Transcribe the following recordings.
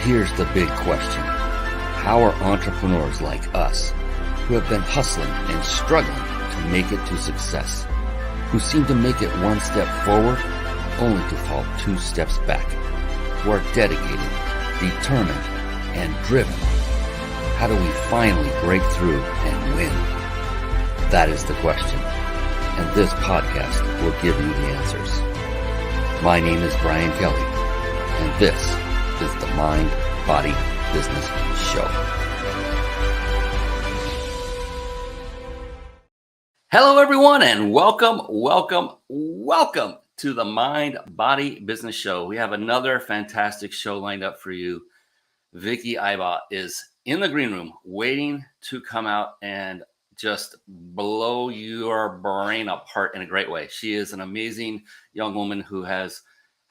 Here's the big question. How are entrepreneurs like us, who have been hustling and struggling to make it to success, who seem to make it one step forward only to fall two steps back, who are dedicated, determined, and driven, how do we finally break through and win? That is the question, and this podcast will give you the answers. My name is Brian Kelly, and this is the Mind, Body, Business Show. Hello, everyone, and welcome to the Mind, Body, Business Show. We have another fantastic show lined up for you. Vicki Ibaugh is in the green room waiting to come out and just blow your brain apart in a great way. She is an amazing young woman who has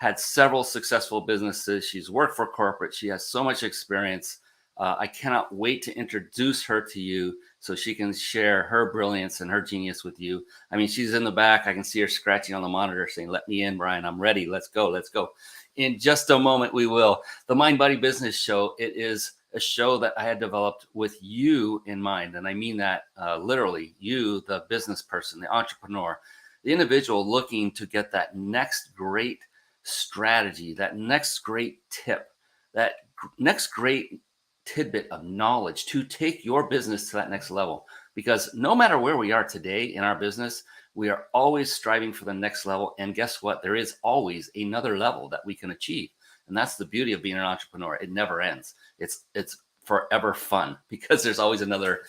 had several successful businesses. She's worked for corporate. She has so much experience. I cannot wait to introduce her to you so she can share her brilliance and her genius with you. I mean, she's in the back. I can see her scratching on the monitor saying, "Let me in, Brian. I'm ready. Let's go. Let's go." In just a moment, we will. The Mind, Body, Business Show, it is a show that I had developed with you in mind. And I mean that literally, you, the business person, the entrepreneur, the individual looking to get that next great strategy, that next great tip, that next great tidbit of knowledge to take your business to that next level. Because no matter where we are today in our business, we are always striving for the next level. And guess what? There is always another level that we can achieve. And that's the beauty of being an entrepreneur. It never ends. It's forever fun because there's always another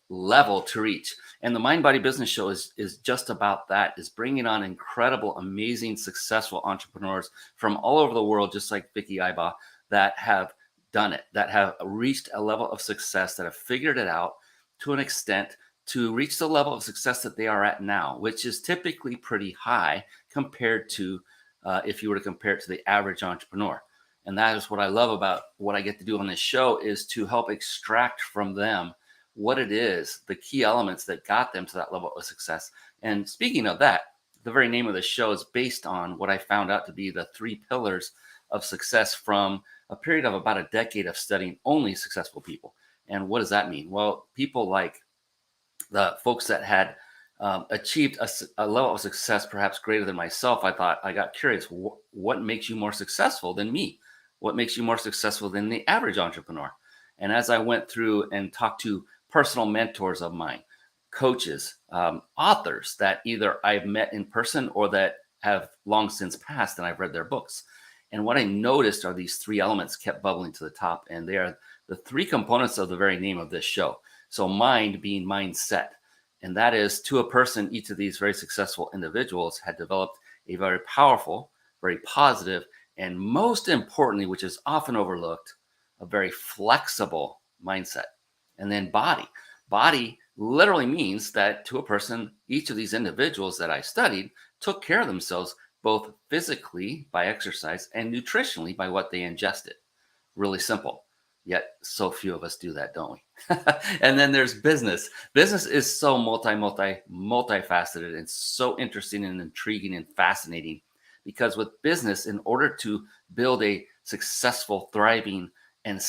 level to reach. And the Mind Body Business Show is just about that, is bringing on incredible, amazing, successful entrepreneurs from all over the world, just like Vicki Ibaugh, that have done it, that have reached a level of success, that have figured it out to an extent to reach the level of success that they are at now, which is typically pretty high compared to if you were to compare it to the average entrepreneur. And that is what I love about what I get to do on this show, is to help extract from them what it is, the key elements that got them to that level of success. And speaking of that, the very name of the show is based on what I found out to be the 3 pillars of success from a period of about a decade of studying only successful people. And what does that mean? Well, people like the folks that had achieved a level of success perhaps greater than myself. I got curious, what makes you more successful than me? What makes you more successful than the average entrepreneur? And as I went through and talked to personal mentors of mine, coaches, authors that either I've met in person or that have long since passed and I've read their books. And what I noticed are these 3 elements kept bubbling to the top, and they are the 3 components of the very name of this show. So mind being mindset, and that is, to a person, each of these very successful individuals had developed a very powerful, very positive, and most importantly, which is often overlooked, a very flexible mindset. And then body. Body literally means that to a person, each of these individuals that I studied took care of themselves, both physically by exercise and nutritionally by what they ingested. Really simple. Yet so few of us do that, don't we? And then there's business. Business is so multifaceted and so interesting and intriguing and fascinating, because with business, in order to build a successful, thriving, and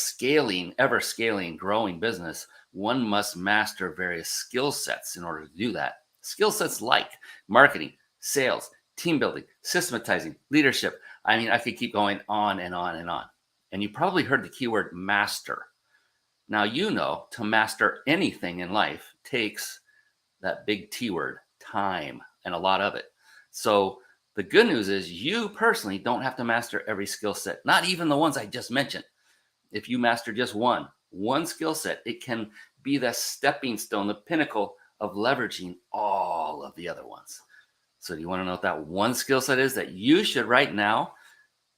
ever scaling, growing business, one must master various skill sets in order to do that. Skill sets like marketing, sales, team building, systematizing, leadership. I mean, I could keep going on and on and on. And you probably heard the keyword master. Now, you know, to master anything in life takes that big T word, time, and a lot of it. So the good news is you personally don't have to master every skill set, not even the ones I just mentioned. If you master just one skill set, it can be the stepping stone, the pinnacle of leveraging all of the other ones. So do you want to know what that one skill set is that you should right now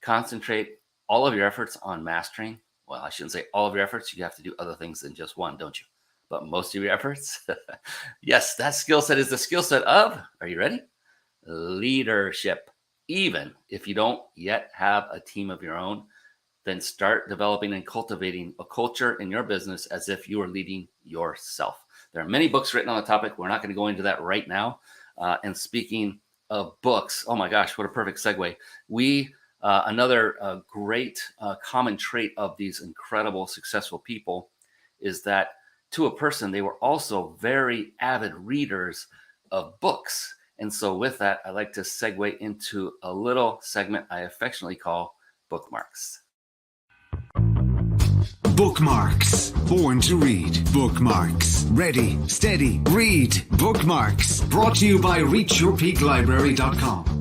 concentrate all of your efforts on mastering? Well, I shouldn't say all of your efforts. You have to do other things than just one, don't you? But most of your efforts. Yes, that skill set is the skill set of, are you ready? Leadership. Even if you don't yet have a team of your own, then start developing and cultivating a culture in your business as if you are leading yourself. There are many books written on the topic. We're not going to go into that right now. And speaking of books, oh my gosh, what a perfect segue. We Another great common trait of these incredible, successful people is that to a person, they were also very avid readers of books. And so, with that, I like to segue into a little segment I affectionately call bookmarks. Bookmarks. Born to read. Bookmarks. Ready, steady, read. Bookmarks. Brought to you by reachyourpeaklibrary.com.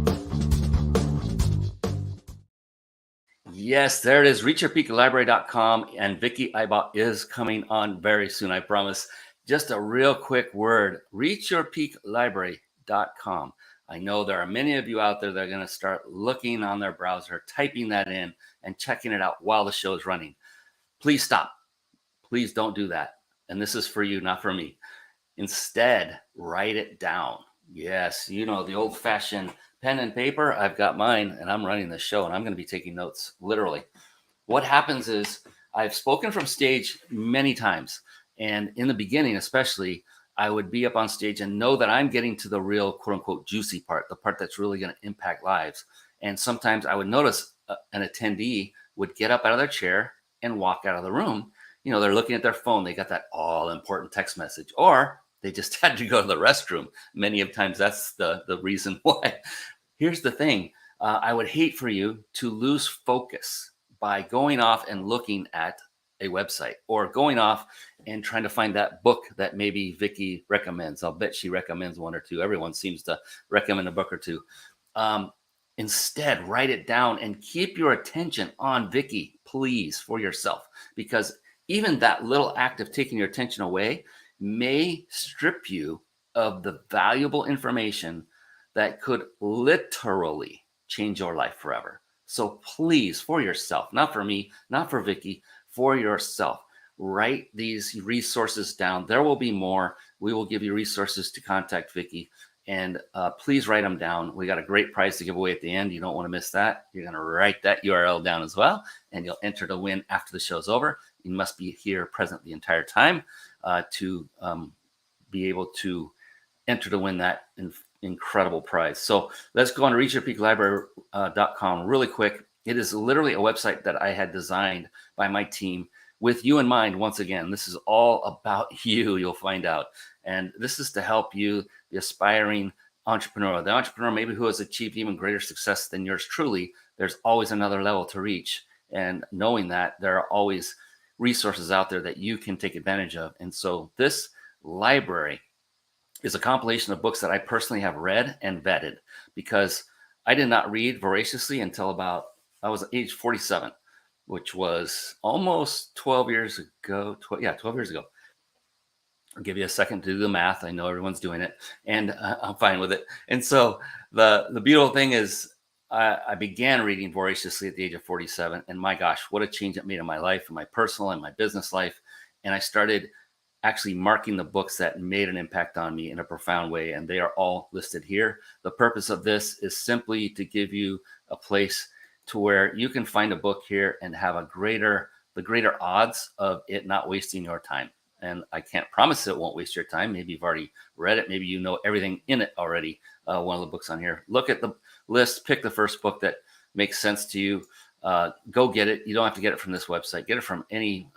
Yes, there it is. Reachyourpeaklibrary.com. And Vicki Ibaugh is coming on very soon, I promise. Just a real quick word. Reachyourpeaklibrary.com. I know there are many of you out there that are going to start looking on their browser, typing that in, and checking it out while the show is running. Please stop. Please don't do that. And this is for you, not for me. Instead, write it down. Yes, you know, the old-fashioned pen and paper. I've got mine, and I'm running the show, and I'm going to be taking notes, literally. What happens is I've spoken from stage many times, and in the beginning especially, I would be up on stage and know that I'm getting to the real quote-unquote juicy part, the part that's really going to impact lives. And sometimes I would notice an attendee would get up out of their chair and walk out of the room. You know, they're looking at their phone. They got that all-important text message, or they just had to go to the restroom. Many of times that's the reason why. Here's the thing. I would hate for you to lose focus by going off and looking at a website or going off and trying to find that book that maybe Vicki recommends. I'll bet she recommends one or two. Everyone seems to recommend a book or two. Instead, write it down and keep your attention on Vicki, please, for yourself, because even that little act of taking your attention away may strip you of the valuable information that could literally change your life forever. So please, for yourself, not for me, not for Vicki, for yourself, write these resources down. There will be more. We will give you resources to contact Vicki. And please write them down. We got a great prize to give away at the end. You don't want to miss that. You're going to write that URL down as well, and you'll enter to win after the show's over. You must be here present the entire time to be able to enter to win that incredible prize. So let's go on to reachyourpeaklibrary.com really quick. It is literally a website that I had designed by my team with you in mind. Once again, this is all about you, you'll find out. And this is to help you, the aspiring entrepreneur, the entrepreneur maybe who has achieved even greater success than yours truly. There's always another level to reach. And knowing that, there are always resources out there that you can take advantage of. And so this library is a compilation of books that I personally have read and vetted, because I did not read voraciously until I was age 47, which was almost 12 years ago. 12 years ago. I'll give you a second to do the math. I know everyone's doing it, and I'm fine with it. And so the beautiful thing is I began reading voraciously at the age of 47, and my gosh, what a change it made in my life, in my personal and my business life. And I started actually marking the books that made an impact on me in a profound way, and they are all listed here. The purpose of this is simply to give you a place to where you can find a book here and have the greater odds of it not wasting your time. And I can't promise it won't waste your time. Maybe you've already read it. Maybe you know everything in it already. One of the books on here. Look at the list. Pick the first book that makes sense to you. Go get it. You don't have to get it from this website. Get it from any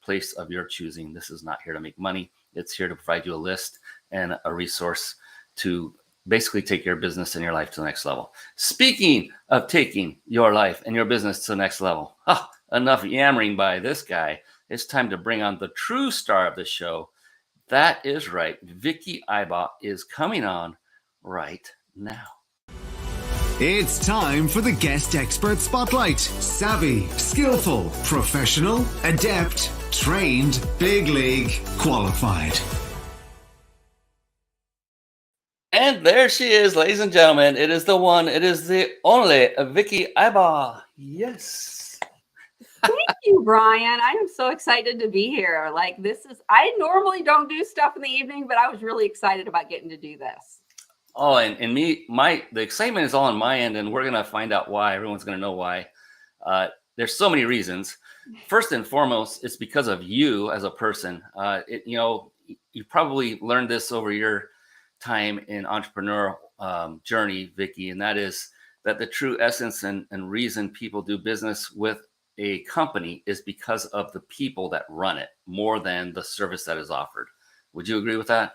place of your choosing. This is not here to make money. It's here to provide you a list and a resource to basically take your business and your life to the next level. Speaking of taking your life and your business to the next level, enough yammering by this guy. It's time to bring on the true star of the show. That is right. Vicki Ibaugh is coming on right now. It's time for the Guest Expert Spotlight. Savvy, skillful, professional, adept, trained, big league, qualified. And there she is, ladies and gentlemen. It is the one, it is the only Vicki Ibaugh. Yes. Thank you, Brian. I am so excited to be here. I normally don't do stuff in the evening, but I was really excited about getting to do this. Oh, and the excitement is all on my end, and we're going to find out why. Everyone's going to know why. There's so many reasons. First and foremost, it's because of you as a person. You probably learned this over your time in entrepreneurial journey, Vicki, and that is that the true essence and reason people do business with a company is because of the people that run it more than the service that is offered. Would you agree with that?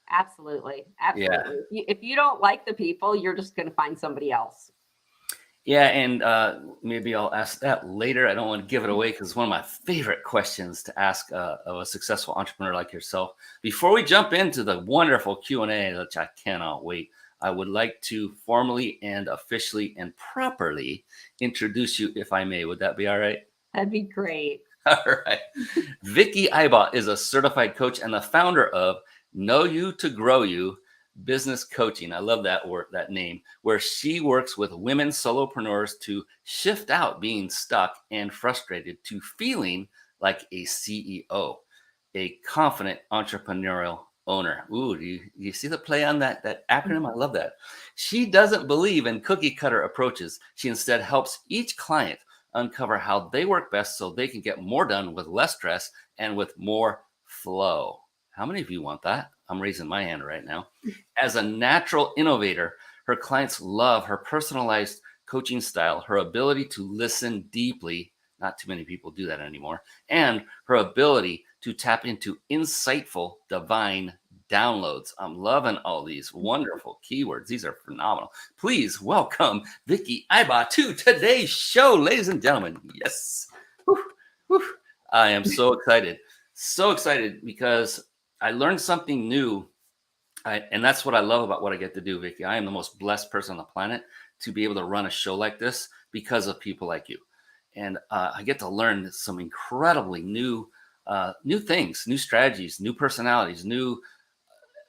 Absolutely. Yeah. Absolutely. If you don't like the people, you're just going to find somebody else. Yeah, and maybe I'll ask that later. I don't want to give it away because it's one of my favorite questions to ask of a successful entrepreneur like yourself. Before we jump into the wonderful Q&A, which I cannot wait, I would like to formally and officially and properly introduce you, if I may. Would that be all right? That'd be great. All right. Vicki Ibaugh is a certified coach and the founder of Know You to Grow You Business Coaching. I love that word, that name, where she works with women solopreneurs to shift out being stuck and frustrated to feeling like a CEO, a confident entrepreneurial owner. Ooh, do you see the play on that acronym? I love that. She doesn't believe in cookie cutter approaches. She instead helps each client uncover how they work best so they can get more done with less stress and with more flow. How many of you want that? I'm raising my hand right now. As a natural innovator, her clients love her personalized coaching style, her ability to listen deeply. Not too many people do that anymore. And her ability to tap into insightful divine downloads. I'm loving all these wonderful keywords. These are phenomenal. Please welcome Vicki Ibaugh to today's show, ladies and gentlemen. Yes. Whew, whew. I am so excited. So excited because I learned something new. And that's what I love about what I get to do, Vicki. I am the most blessed person on the planet to be able to run a show like this because of people like you. And I get to learn some incredibly new things, new strategies, new personalities,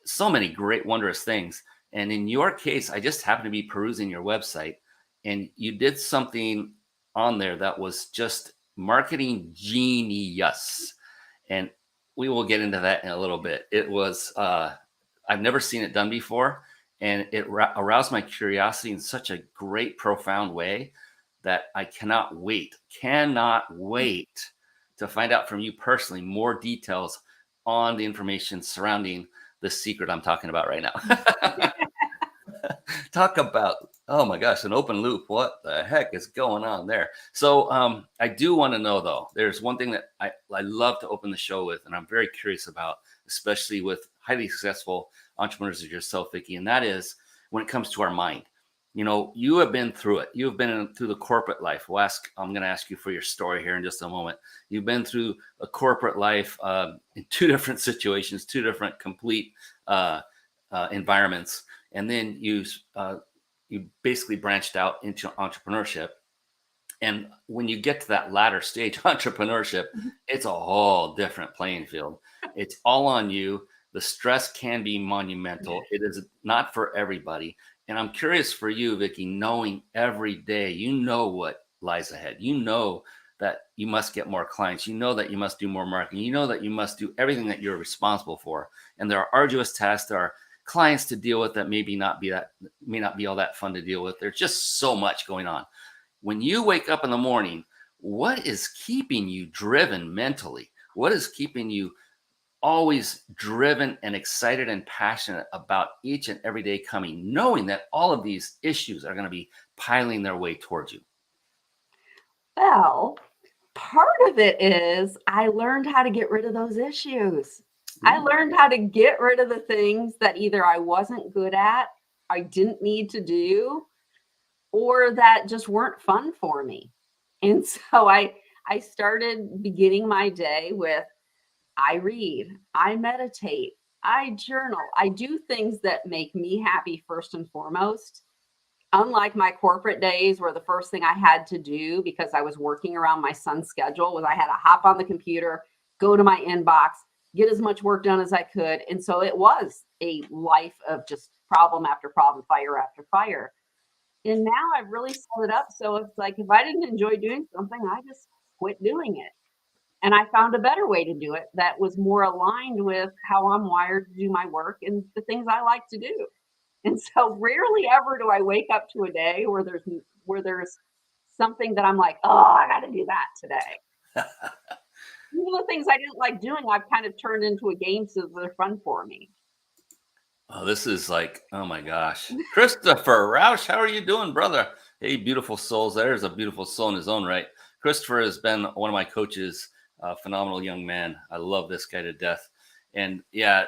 so many great, wondrous things. And in your case, I just happened to be perusing your website and you did something on there that was just marketing genius. And we will get into that in a little bit. It was, I've never seen it done before. And it aroused my curiosity in such a great, profound way that I cannot wait to find out from you personally more details on the information surrounding the secret I'm talking about right now. Talk about, oh my gosh, an open loop. What the heck is going on there? So I do want to know, though, there's one thing that I love to open the show with, and I'm very curious about, especially with highly successful entrepreneurs like yourself, Vicki, and that is when it comes to our mind. You know, you have been through it. You've been through the corporate life. I'm going to ask you for your story here in just a moment. You've been through a corporate life in two different situations, two different complete environments. And then you basically branched out into entrepreneurship. And when you get to that latter stage, entrepreneurship, it's a whole different playing field. It's all on you. The stress can be monumental. It is not for everybody. And I'm curious for you, Vicki, knowing every day, you know what lies ahead. You know that you must get more clients. You know that you must do more marketing. You know that you must do everything that you're responsible for. And there are arduous tasks. There are clients to deal with that may not be all that fun to deal with. There's just so much going on. When you wake up in the morning, what is keeping you driven mentally? What is keeping you always driven and excited and passionate about each and every day coming, knowing that all of these issues are going to be piling their way towards you? Well, part of it is I learned how to get rid of those issues. I learned how to get rid of the things that either I wasn't good at, I didn't need to do, or that just weren't fun for me. And so I started beginning my day with I read, I meditate, I journal, I do things that make me happy first and foremost. Unlike my corporate days where the first thing I had to do because I was working around my son's schedule was I had to hop on the computer, go to my inbox, get as much work done as I could. And so it was a life of just problem after problem, fire after fire. And now I've really set it up so it's like if I didn't enjoy doing something, I just quit doing it. And I found a better way to do it that was more aligned with how I'm wired to do my work and the things I like to do. And so rarely ever do I wake up to a day where there's something that I'm like, oh, I got to do that today. Even the things I didn't like doing, I've kind of turned into a game so they're fun for me. Oh, this is like, oh my gosh. Christopher Roush, how are you doing, brother? Hey, beautiful souls. There's a beautiful soul in his own right. Christopher has been one of my coaches, a phenomenal young man. I love this guy to death. And yeah,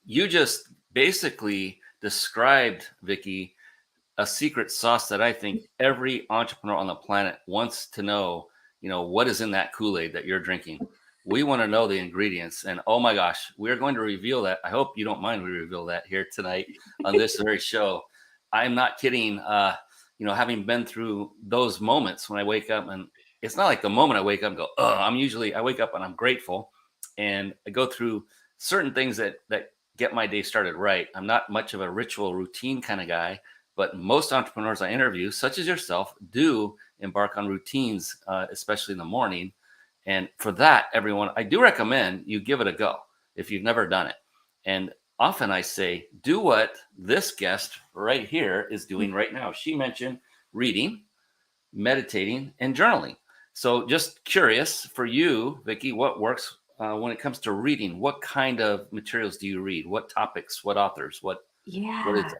you just basically described, Vicky, a secret sauce that I think every entrepreneur on the planet wants to know, what is in that Kool-Aid that you're drinking. We want to know the ingredients. And oh my gosh, we're going to reveal that. I hope you don't mind we reveal that here tonight on this very show. I'm not kidding. Having been through those moments when I wake up, and it's not like the moment I wake up and go, oh, I wake up and I'm grateful, and I go through certain things that get my day started right. I'm not much of a ritual routine kind of guy, but most entrepreneurs I interview, such as yourself, do embark on routines, especially in the morning. And for that, everyone, I do recommend you give it a go if you've never done it. And often I say, do what this guest right here is doing right now. She mentioned reading, meditating, and journaling. So just curious for you, Vicki, what works when it comes to reading? What kind of materials do you read? What topics? What authors? What is Yeah. it?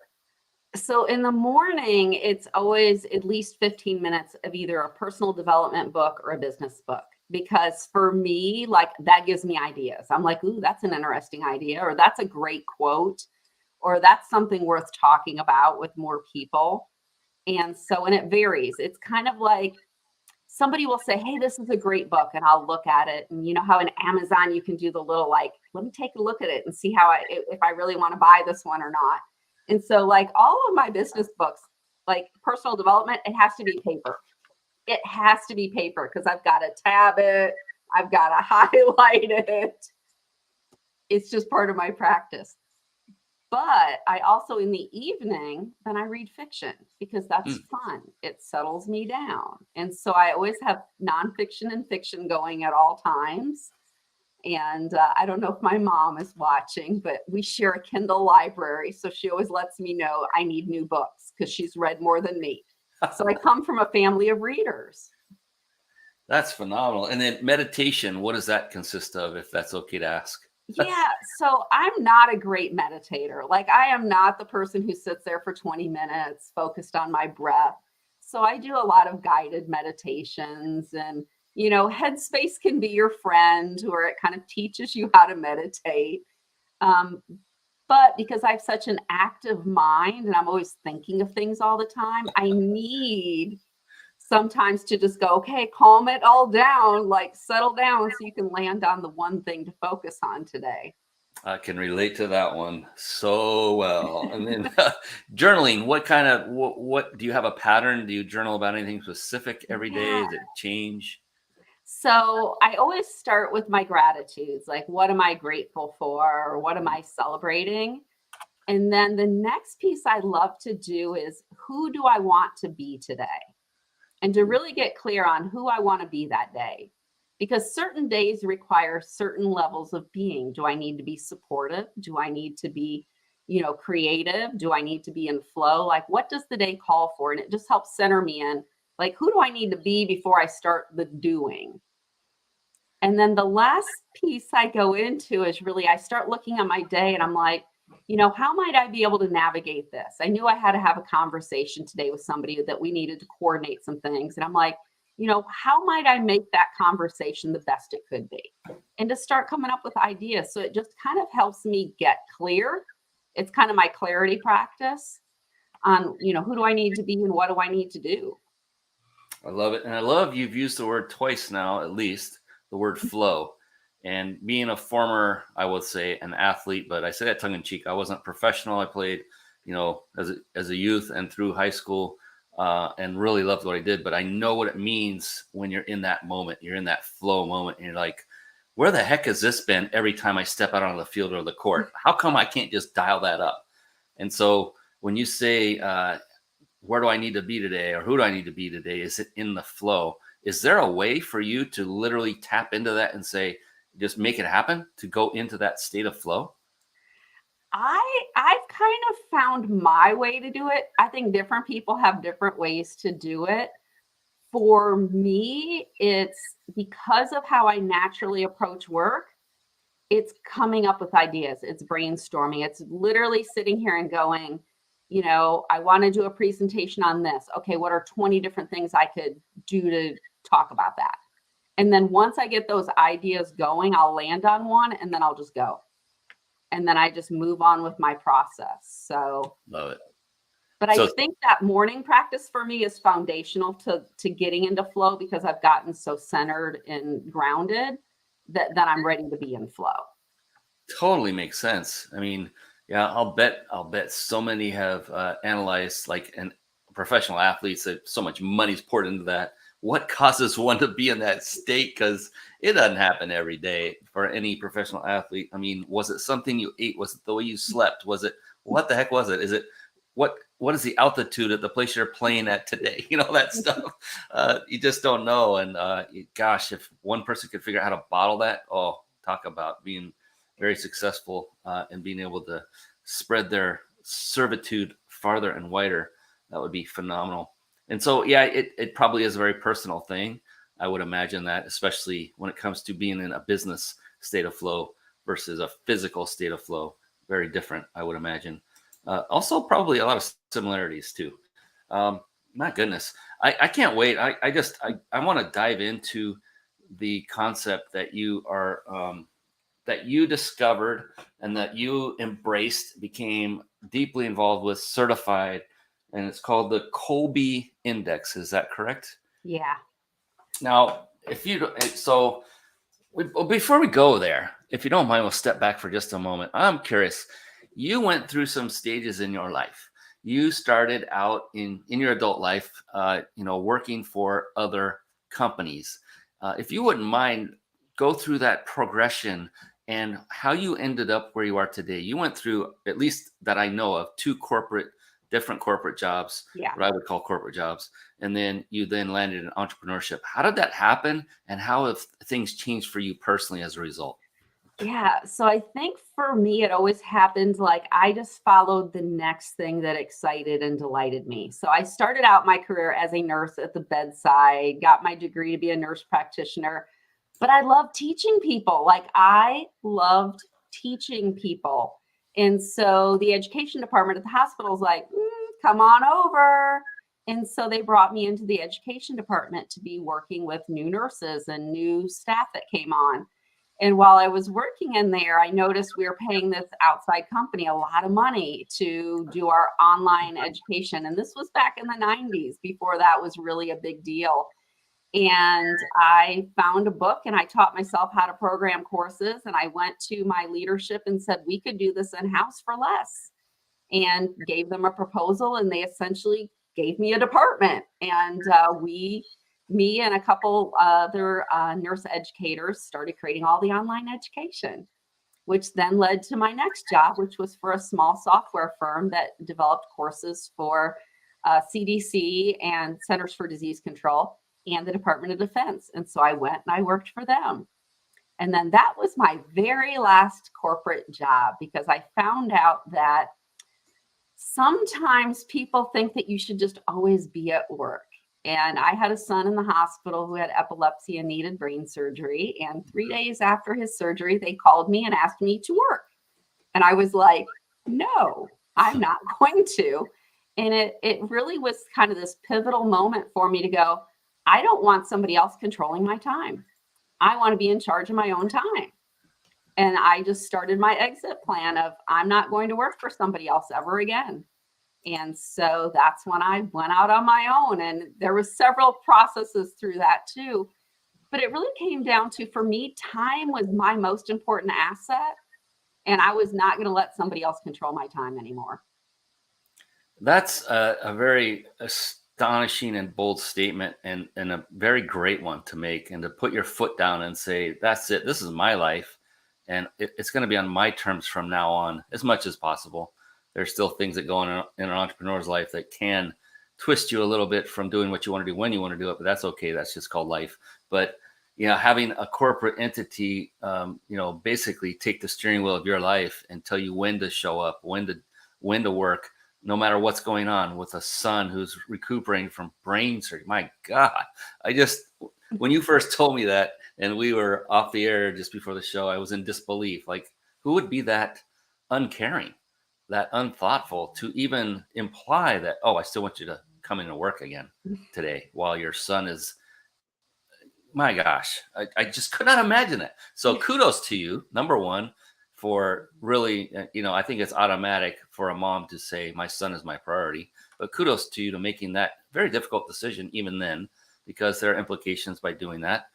So in the morning, it's always at least 15 minutes of either a personal development book or a business book. Because for me, like that gives me ideas. I'm like, ooh, that's an interesting idea, or that's a great quote, or that's something worth talking about with more people. And it varies. It's kind of like somebody will say, hey, this is a great book, and I'll look at it. And you know how in Amazon you can do the little like, let me take a look at it and see if I really want to buy this one or not. And so like all of my business books, like personal development, it has to be paper. It has to be paper because I've got to tab it, I've got to highlight it. It's just part of my practice. But I also in the evening, then I read fiction because that's fun. It settles me down. And so I always have nonfiction and fiction going at all times. And I don't know if my mom is watching, but we share a Kindle library. So she always lets me know I need new books because she's read more than me. So I come from a family of readers. That's phenomenal. And then meditation, what does that consist of, if that's okay to ask? Yeah, so I'm not a great meditator. Like I am not the person who sits there for 20 minutes focused on my breath. So I do a lot of guided meditations, and Headspace can be your friend where it kind of teaches you how to meditate. Um, but because I have such an active mind and I'm always thinking of things all the time, I need sometimes to just go, okay, calm it all down, like settle down so you can land on the one thing to focus on today. I can relate to that one so well. And then journaling, what do you have a pattern? Do you journal about anything specific every day? Yeah. Does it change? So I always start with my gratitudes, like what am I grateful for? Or what am I celebrating? And then the next piece I love to do is who do I want to be today? And to really get clear on who I want to be that day. Because certain days require certain levels of being. Do I need to be supportive? Do I need to be, creative? Do I need to be in flow? Like, what does the day call for? And it just helps center me in, like, who do I need to be before I start the doing? And then the last piece I go into is really, I start looking at my day and I'm like, how might I be able to navigate this? I knew I had to have a conversation today with somebody that we needed to coordinate some things. And I'm like, how might I make that conversation the best it could be? And to start coming up with ideas. So it just kind of helps me get clear. It's kind of my clarity practice on, who do I need to be and what do I need to do? I love it. And I love you've used the word twice now, at least, the word flow. And being a former, I would say, an athlete, but I say that tongue in cheek. I wasn't professional. I played, as a youth and through high school, and really loved what I did. But I know what it means when you're in that moment. You're in that flow moment, and you're like, where the heck has this been every time I step out on the field or the court? How come I can't just dial that up? And so when you say, where do I need to be today, or who do I need to be today? Is it in the flow? Is there a way for you to literally tap into that and say, just make it happen, to go into that state of flow? I've kind of found my way to do it. I think different people have different ways to do it. For me, it's because of how I naturally approach work. It's coming up with ideas. It's brainstorming. It's literally sitting here and going, I want to do a presentation on this. Okay, what are 20 different things I could do to talk about that? And then once I get those ideas going, I'll land on one and then I'll just go. And then I just move on with my process. So Love it. but I So think that morning practice for me is foundational to getting into flow, because I've gotten so centered and grounded that I'm ready to be in flow. totally makes sense. I mean, yeah, I'll bet so many have analyzed, like, and professional athletes, that so much money's poured into that. What causes one to be in that state? Because it doesn't happen every day for any professional athlete. I mean, was it something you ate? Was it the way you slept? Was it, what the heck was it? Is it what is the altitude at the place you're playing at today? That stuff. You just don't know. And gosh, if one person could figure out how to bottle that, oh, talk about being very successful and being able to spread their servitude farther and wider. That would be phenomenal. And so, yeah, it probably is a very personal thing. I would imagine that, especially when it comes to being in a business state of flow versus a physical state of flow. Very different, I would imagine. Also, probably a lot of similarities too. My goodness, I can't wait. I want to dive into the concept that you are that you discovered and that you embraced, became deeply involved with, certified, and it's called the Colby Index. Is that correct? Yeah. Now, before we go there, if you don't mind, we'll step back for just a moment. I'm curious. You went through some stages in your life. You started out in your adult life, working for other companies. If you wouldn't mind, go through that progression and how you ended up where you are today. You went through, at least that I know of, different corporate jobs, Yeah. what I would call corporate jobs. And then you then landed in entrepreneurship. How did that happen? And how have things changed for you personally as a result? Yeah. So I think for me, it always happened like I just followed the next thing that excited and delighted me. So I started out my career as a nurse at the bedside, got my degree to be a nurse practitioner, but I love teaching people. Like I loved teaching people. And so the education department at the hospital is like, come on over. And so they brought me into the education department to be working with new nurses and new staff that came on. And while I was working in there, I noticed we were paying this outside company a lot of money to do our online education. And this was back in the 90s, before that was really a big deal. And I found a book and I taught myself how to program courses. And I went to my leadership and said, we could do this in-house for less, and gave them a proposal. And they essentially gave me a department. And me and a couple other nurse educators started creating all the online education, which then led to my next job, which was for a small software firm that developed courses for CDC and Centers for Disease Control and the Department of Defense. And so I went and I worked for them. And then that was my very last corporate job, because I found out that sometimes people think that you should just always be at work. And I had a son in the hospital who had epilepsy and needed brain surgery. And 3 days after his surgery, they called me and asked me to work. And I was like, no, I'm not going to. And it really was kind of this pivotal moment for me to go, I don't want somebody else controlling my time. I want to be in charge of my own time. And I just started my exit plan of, I'm not going to work for somebody else ever again. And so that's when I went out on my own. And there was several processes through that too. But it really came down to, for me, time was my most important asset. And I was not going to let somebody else control my time anymore. That's a very astonishing and bold statement, and a very great one to make, and to put your foot down and say, that's it. This is my life. And it's going to be on my terms from now on, as much as possible. There's still things that go on in an entrepreneur's life that can twist you a little bit from doing what you want to do when you want to do it, but that's okay. That's just called life. But, having a corporate entity, basically take the steering wheel of your life and tell you when to show up, when to work, no matter what's going on, with a son who's recuperating from brain surgery. My God, when you first told me that, and we were off the air just before the show, I was in disbelief. Like, who would be that uncaring? that unthoughtful to even imply that, oh, I still want you to come into work again today while your son is, my gosh, I just could not imagine it. So kudos to you, number one, for really, I think it's automatic for a mom to say, my son is my priority. But kudos to you to making that very difficult decision, even then, because there are implications by doing that.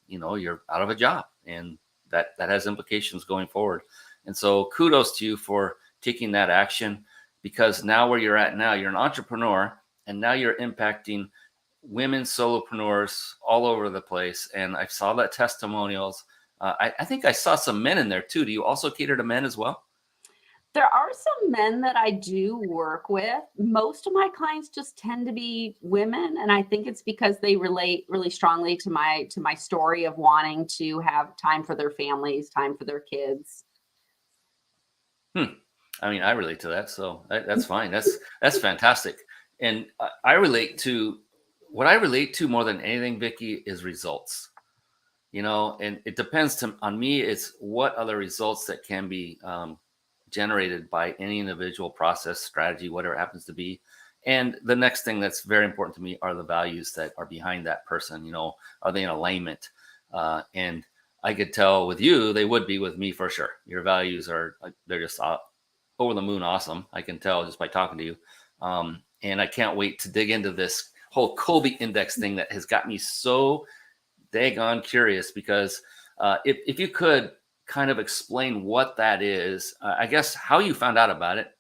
You're out of a job, and that has implications going forward. And so kudos to you for taking that action, because now where you're at now, you're an entrepreneur, and now you're impacting women solopreneurs all over the place. And I saw that testimonials. I think I saw some men in there too. Do you also cater to men as well? There are some men that I do work with. Most of my clients just tend to be women, and I think it's because they relate really strongly to my story of wanting to have time for their families, time for their kids. I mean, I relate to that, so that's fine. That's fantastic. And I relate to what I relate to more than anything, Vicki, is results. And it depends on me. It's what are the results that can be generated by any individual process, strategy, whatever it happens to be. And the next thing that's very important to me are the values that are behind that person. Are they in alignment? And I could tell with you, they would be with me for sure. Your values they're just over the moon awesome. I can tell just by talking to you. And I can't wait to dig into this whole Kolbe index thing that has got me so daggone curious, because if you could kind of explain what that is, I guess how you found out about it,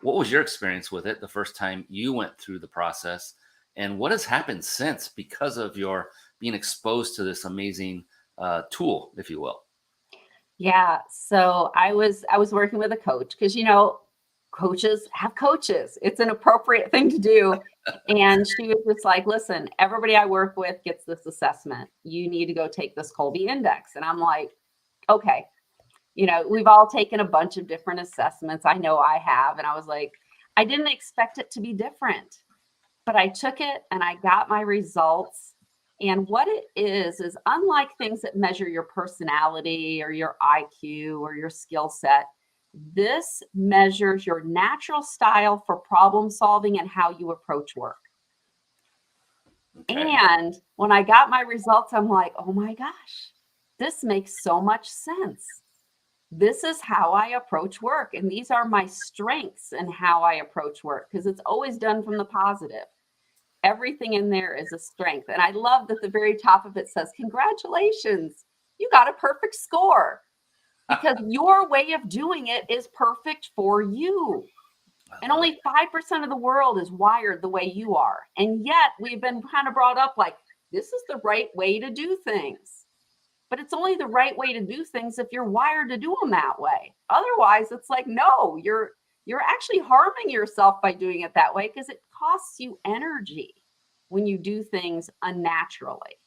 what was your experience with it the first time you went through the process, and what has happened since because of your being exposed to this amazing tool, if you will. Yeah. So I was working with a coach because coaches have coaches. It's an appropriate thing to do. And she was just like, listen, everybody I work with gets this assessment. You need to go take this Kolbe index. And I'm like, okay. We've all taken a bunch of different assessments. I know I have. And I was like, I didn't expect it to be different, but I took it and I got my results. And what it is unlike things that measure your personality or your IQ or your skill set, this measures your natural style for problem solving and how you approach work. Okay. And when I got my results, I'm like, oh my gosh, this makes so much sense. This is how I approach work. And these are my strengths in how I approach work, because it's always done from the positive. Everything in there is a strength. And I love that the very top of it says, congratulations, you got a perfect score, because your way of doing it is perfect for you. And only 5% of the world is wired the way you are. And yet we've been kind of brought up like, this is the right way to do things. But it's only the right way to do things if you're wired to do them that way. Otherwise, it's like, no, you're actually harming yourself by doing it that way, because it costs you energy when you do things unnaturally.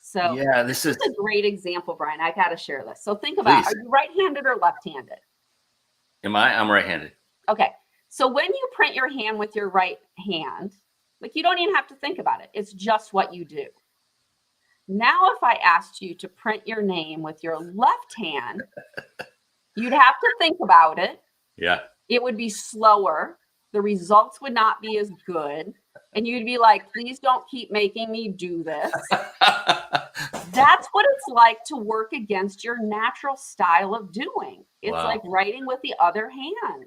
So yeah, this is a great example, Brian. I got to share this. So think about, please. are you right-handed or left-handed? I'm right-handed. Okay. So when you print your hand with your right hand, like, you don't even have to think about it. It's just what you do. Now, if I asked you to print your name with your left hand, you'd have to think about it. Yeah. It would be slower. The results would not be as good. And you'd be like, please don't keep making me do this. That's what it's like to work against your natural style of doing. It's Wow. like writing with the other hand.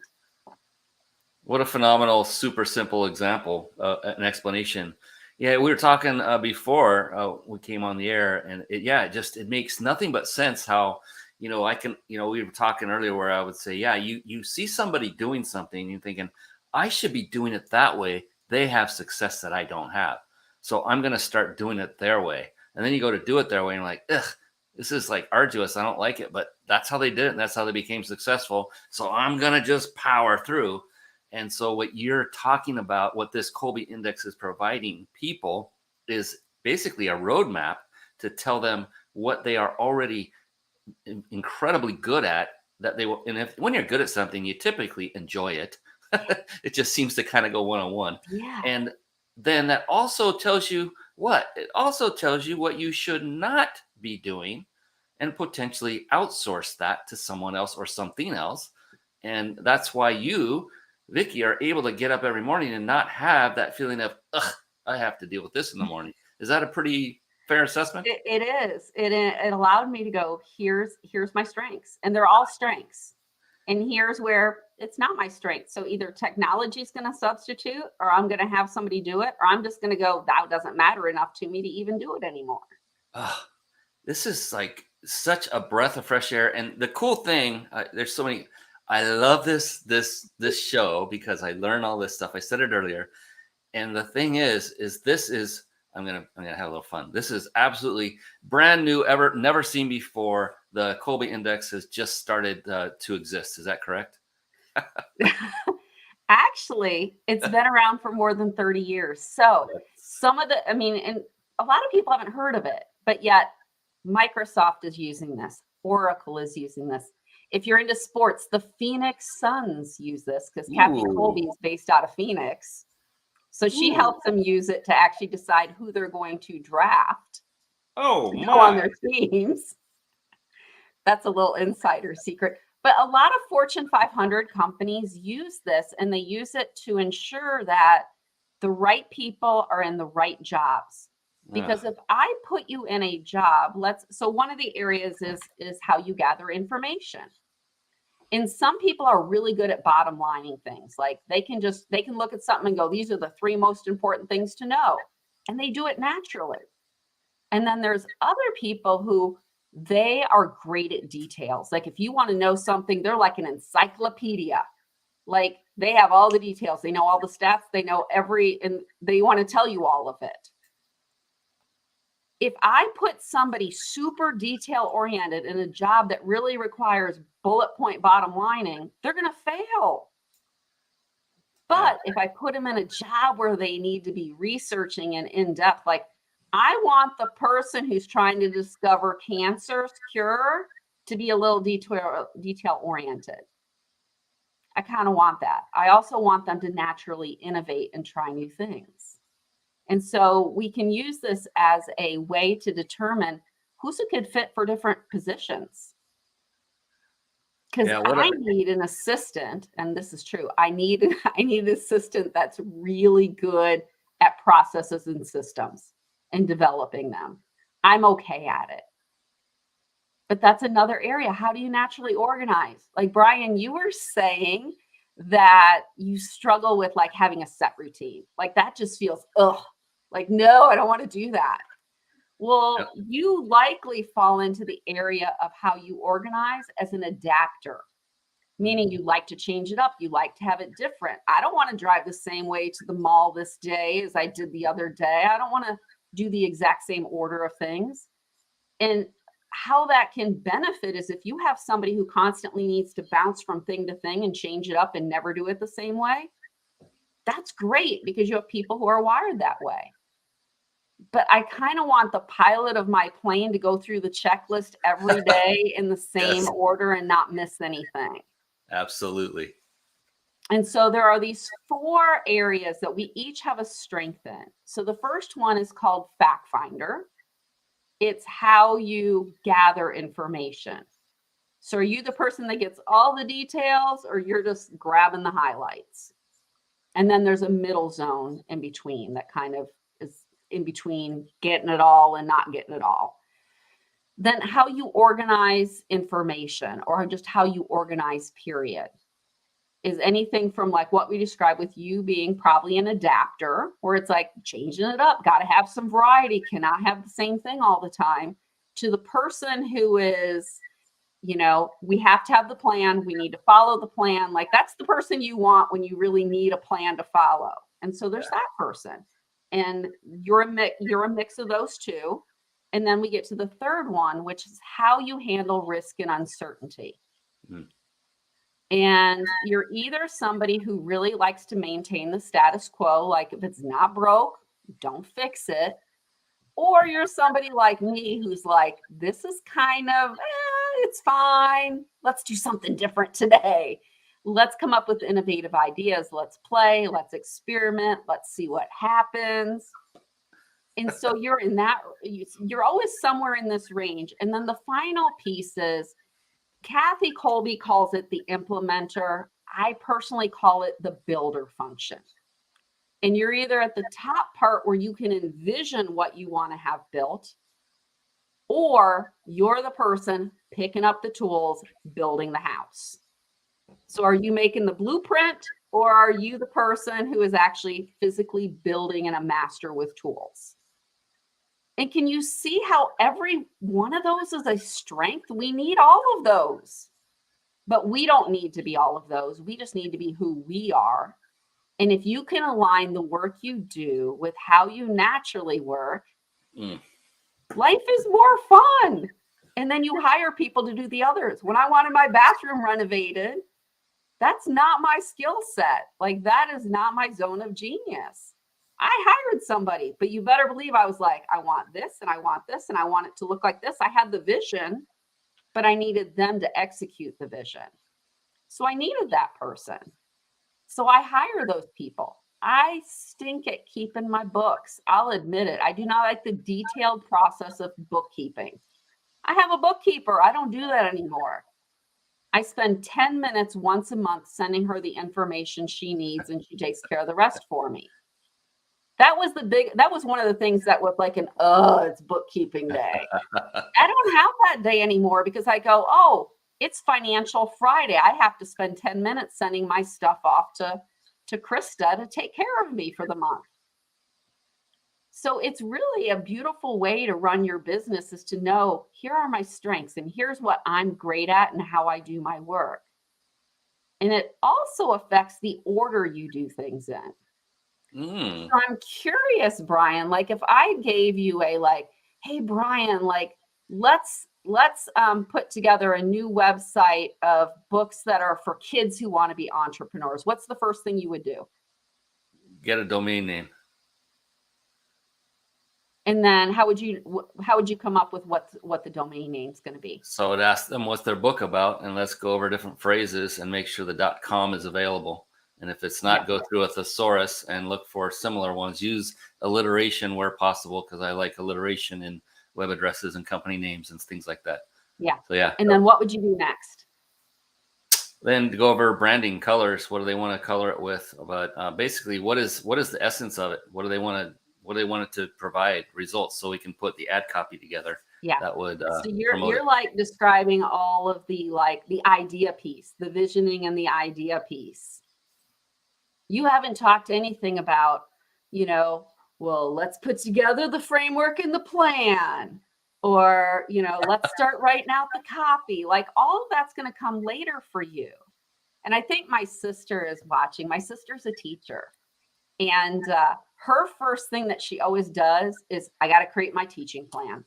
What a phenomenal, super simple example, an explanation. Yeah, we were talking before we came on the air, and it makes nothing but sense how, we were talking earlier where I would say, yeah, you see somebody doing something, and you're thinking, I should be doing it that way. They have success that I don't have. So I'm going to start doing it their way. And then you go to do it their way, and you're like, ugh, this is like arduous. I don't like it, but that's how they did it. And that's how they became successful. So I'm going to just power through. And so what you're talking about, what this Kolbe index is providing people, is basically a roadmap to tell them what they are already incredibly good at, that they will. And when you're good at something, you typically enjoy it. It just seems to kind of go one-on-one. Yeah. And then that also tells you what? It also tells you what you should not be doing, and potentially outsource that to someone else or something else. And that's why you, Vicki, are able to get up every morning and not have that feeling of, ugh, I have to deal with this in the morning. Is that a pretty fair assessment? It is. It allowed me to go, here's my strengths, and they're all strengths. And here's where it's not my strength. So either technology is going to substitute, or I'm going to have somebody do it, or I'm just going to go, that doesn't matter enough to me to even do it anymore. Ah, this is like such a breath of fresh air. And the cool thing, there's so many. I love this show because I learn all this stuff. I said it earlier, and the thing is this is I'm gonna have a little fun. This is absolutely brand new, ever never seen before. The Colby Index has just started to exist. Is that correct? Actually, it's been around for more than 30 years. So some of the, I mean, and a lot of people haven't heard of it, but yet Microsoft is using this. Oracle is using this. If you're into sports, the Phoenix Suns use this because Kathy Ooh. Colby is based out of Phoenix. So she Ooh. helps them use it to actually decide who they're going to draft Oh to go on my! their teams. That's a little insider secret. But a lot of Fortune 500 companies use this, and they use it to ensure that the right people are in the right jobs. Because if I put you in a job, so one of the areas is how you gather information. And some people are really good at bottom lining things. Like they can look at something and go, these are the 3 most important things to know. And they do it naturally. And then there's other people who they are great at details. Like if you want to know something, they're like an encyclopedia. Like they have all the details. They know all the stats. They know and they want to tell you all of it. If I put somebody super detail oriented in a job that really requires bullet point bottom lining, they're going to fail. But if I put them in a job where they need to be researching and in depth, like I want the person who's trying to discover cancer's cure to be a little detail oriented. I kind of want that. I also want them to naturally innovate and try new things. And so we can use this as a way to determine who's a good fit for different positions. Because I need an assistant, and this is true. I need an assistant that's really good at processes and systems and developing them. I'm okay at it. But that's another area. How do you naturally organize? Like Brian, you were saying that you struggle with like having a set routine. Like that just feels, ugh. Like, no, I don't want to do that. Well, you likely fall into the area of how you organize as an adapter, meaning you like to change it up. You like to have it different. I don't want to drive the same way to the mall this day as I did the other day. I don't want to do the exact same order of things. And how that can benefit is if you have somebody who constantly needs to bounce from thing to thing and change it up and never do it the same way, that's great because you have people who are wired that way. But I kind of want the pilot of my plane to go through the checklist every day in the same order and not miss anything. Absolutely. And so there are these 4 areas that we each have a strength in. So the first one is called Fact Finder. It's how you gather information. So are you the person that gets all the details, or you're just grabbing the highlights? And then there's a middle zone in between that kind of is in between getting it all and not getting it all. Then how you organize information, or just how you organize, period, is anything from like what we described with you being probably an adapter, where it's like changing it up, got to have some variety, cannot have the same thing all the time, to the person who is, we have to have the plan, we need to follow the plan. Like that's the person you want when you really need a plan to follow. And so there's that person. And you're a mix of those 2. And then we get to the third one, which is how you handle risk and uncertainty. Mm. And you're either somebody who really likes to maintain the status quo, like if it's not broke, don't fix it. Or you're somebody like me who's like, this is kind of, it's fine. Let's do something different today. Let's come up with innovative ideas. Let's play. Let's experiment. Let's see what happens. And so you're in that, you're always somewhere in this range. And then the final piece is Kathy Colby calls it the implementer. I personally call it the builder function. And you're either at the top part where you can envision what you want to have built, or you're the person picking up the tools, building the house. So are you making the blueprint, or are you the person who is actually physically building and a master with tools? And can you see how every one of those is a strength? We need all of those, but we don't need to be all of those. We just need to be who we are. And if you can align the work you do with how you naturally work, life is more fun. And then you hire people to do the others. When I wanted my bathroom renovated, that's not my skill set. Like, that is not my zone of genius. I hired somebody, but you better believe I was like, I want this and I want this and I want it to look like this. I had the vision, but I needed them to execute the vision. So I needed that person. So I hire those people. I stink at keeping my books. I'll admit it. I do not like the detailed process of bookkeeping. I have a bookkeeper. I don't do that anymore. I spend 10 minutes once a month sending her the information she needs, and she takes care of the rest for me. That was one of the things that was like it's bookkeeping day. I don't have that day anymore because I go, it's Financial Friday. I have to spend 10 minutes sending my stuff off to Krista to take care of me for the month. So it's really a beautiful way to run your business, is to know, here are my strengths and here's what I'm great at and how I do my work. And it also affects the order you do things in. So I'm curious, Brian, like if I gave you hey, Brian, like let's put together a new website of books that are for kids who want to be entrepreneurs. What's the first thing you would do? Get a domain name. And then how would you come up with what the domain name is going to be? So I'd ask them what's their book about, and let's go over different phrases and make sure the .com is available. And if it's not, go through a thesaurus and look for similar ones. Use alliteration where possible, because I like alliteration in web addresses and company names and things like that. Yeah. So yeah. And then what would you do next? Then go over branding, colors. What do they want to color it with? But basically, what is the essence of it? What do they want it to provide? Results, so we can put the ad copy together. Yeah. That would so you're like describing all of the idea piece, the visioning and the idea piece. You haven't talked anything about, let's put together the framework and the plan, or, let's start writing out the copy. Like, all of that's going to come later for you. And I think my sister is watching. My sister's a teacher, and her first thing that she always does is, I got to create my teaching plan.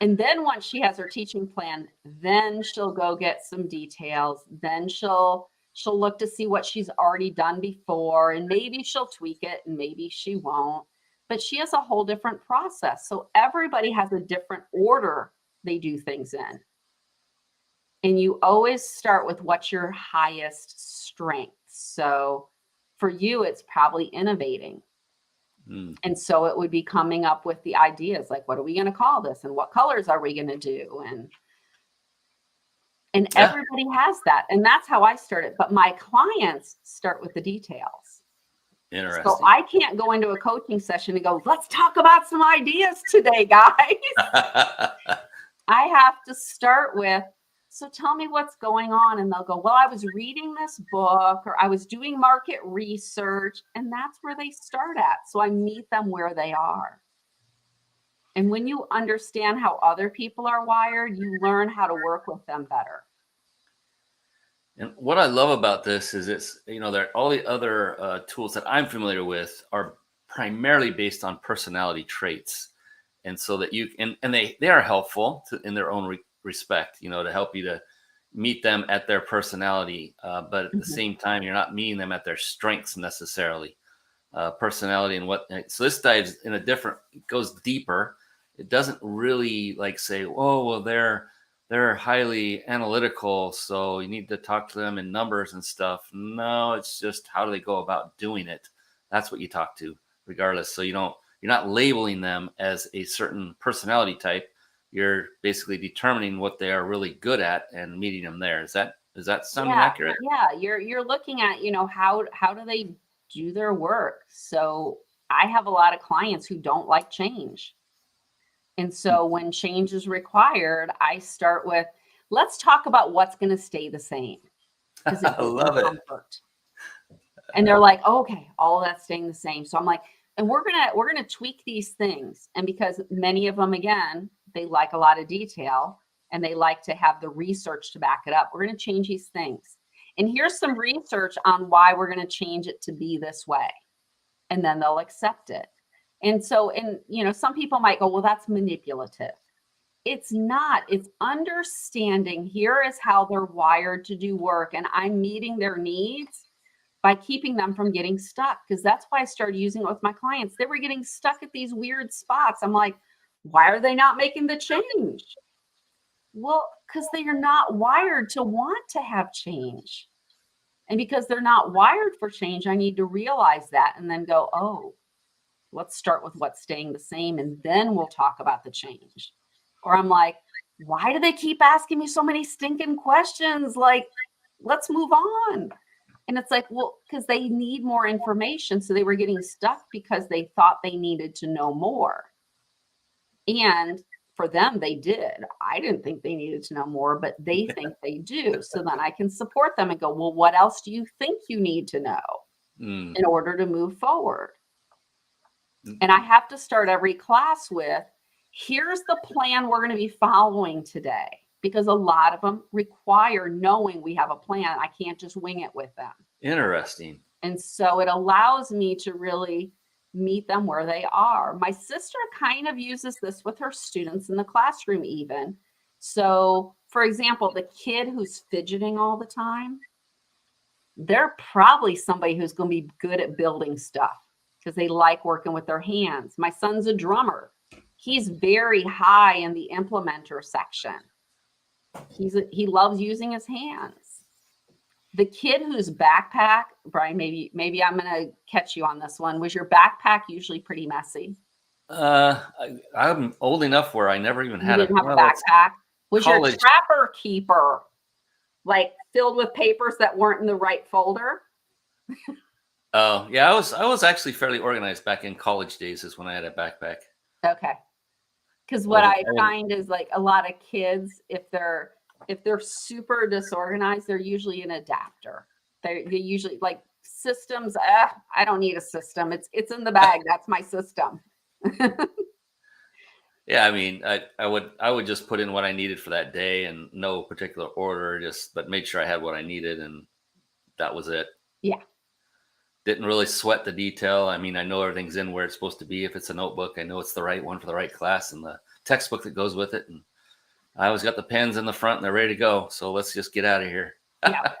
And then once she has her teaching plan, then she'll go get some details. Then she'll look to see what she's already done before, and maybe she'll tweak it and maybe she won't. But she has a whole different process. So everybody has a different order they do things in. And you always start with what's your highest strength. So for you, it's probably innovating. And so it would be coming up with the ideas, like, what are we going to call this? And what colors are we going to do? And everybody has that. And that's how I started. But my clients start with the details. Interesting. So I can't go into a coaching session and go, let's talk about some ideas today, guys. I have to start with, so tell me what's going on. And they'll go, well, I was reading this book, or I was doing market research. And that's where they start at. So I meet them where they are. And when you understand how other people are wired, you learn how to work with them better. And what I love about this is there all the other tools that I'm familiar with are primarily based on personality traits. And so that they are helpful in their own respect, to help you to meet them at their personality. But at the same time, you're not meeting them at their strengths necessarily. Personality and so this dives in it goes deeper. It doesn't really say, oh, well, they're highly analytical, so you need to talk to them in numbers and stuff. No, it's just, how do they go about doing it? That's what you talk to, regardless. So you're not labeling them as a certain personality type. you're basically determining what they are really good at and meeting them there. Is that sounding Yeah, accurate? yeah. You're looking at, how do they do their work? So I have a lot of clients who don't like change. And so when change is required, I start with, let's talk about what's going to stay the same because it I gives them love it. comfort. And they're like, oh, okay, all of that's staying the same. So I'm like, and we're gonna tweak these things. And because many of them, again, they like a lot of detail and they like to have the research to back it up. We're gonna change these things. And here's some research on why we're gonna change it to be this way. And then they'll accept it. And so, some people might go, well, that's manipulative. It's not. It's understanding here is how they're wired to do work, and I'm meeting their needs by keeping them from getting stuck. Because that's why I started using it with my clients. They were getting stuck at these weird spots. I'm like, why are they not making the change? Well, because they are not wired to want to have change. And because they're not wired for change, I need to realize that and then go, oh, let's start with what's staying the same, and then we'll talk about the change. Or I'm like, why do they keep asking me so many stinking questions? Like, let's move on. And it's like, well, because they need more information. So they were getting stuck because they thought they needed to know more. And for them, they did. I didn't think they needed to know more, but they think they do. So then I can support them and go, well, what else do you think you need to know in order to move forward? And I have to start every class with, here's the plan we're going to be following today, because a lot of them require knowing we have a plan. I can't just wing it with them. Interesting. And so it allows me to really meet them where they are. My sister kind of uses this with her students in the classroom even. So, for example, the kid who's fidgeting all the time, they're probably somebody who's going to be good at building stuff because they like working with their hands. My son's a drummer. He's very high in the implementer section. He loves using his hands. The kid whose backpack, Brian, maybe I'm going to catch you on this one. Was your backpack usually pretty messy? I'm old enough where I never even had didn't have a backpack. Was college. Your trapper keeper like filled with papers that weren't in the right folder? Oh, yeah, I was actually fairly organized back in college days is when I had a backpack. Okay. Because what I find is like a lot of kids, if they're super disorganized, they're usually an adapter. They usually like systems. I don't need a system. It's in the bag. That's my system. Yeah, I mean, I would just put in what I needed for that day and no particular order, but make sure I had what I needed, and that was it. Yeah. Didn't really sweat the detail. I mean, I know everything's in where it's supposed to be. If it's a notebook, I know it's the right one for the right class and the textbook that goes with it. And I always got the pens in the front and they're ready to go. So let's just get out of here. Yeah.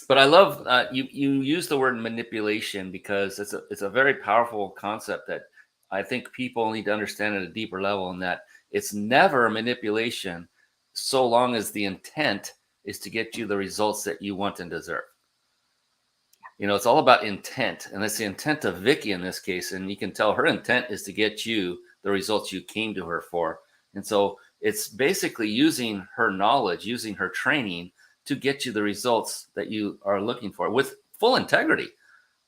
But I love you use the word manipulation because it's a very powerful concept that I think people need to understand at a deeper level, in that it's never manipulation so long as the intent is to get you the results that you want and deserve. It's all about intent, and it's the intent of Vicki in this case. And you can tell her intent is to get you the results you came to her for. And so it's basically using her knowledge, using her training to get you the results that you are looking for with full integrity.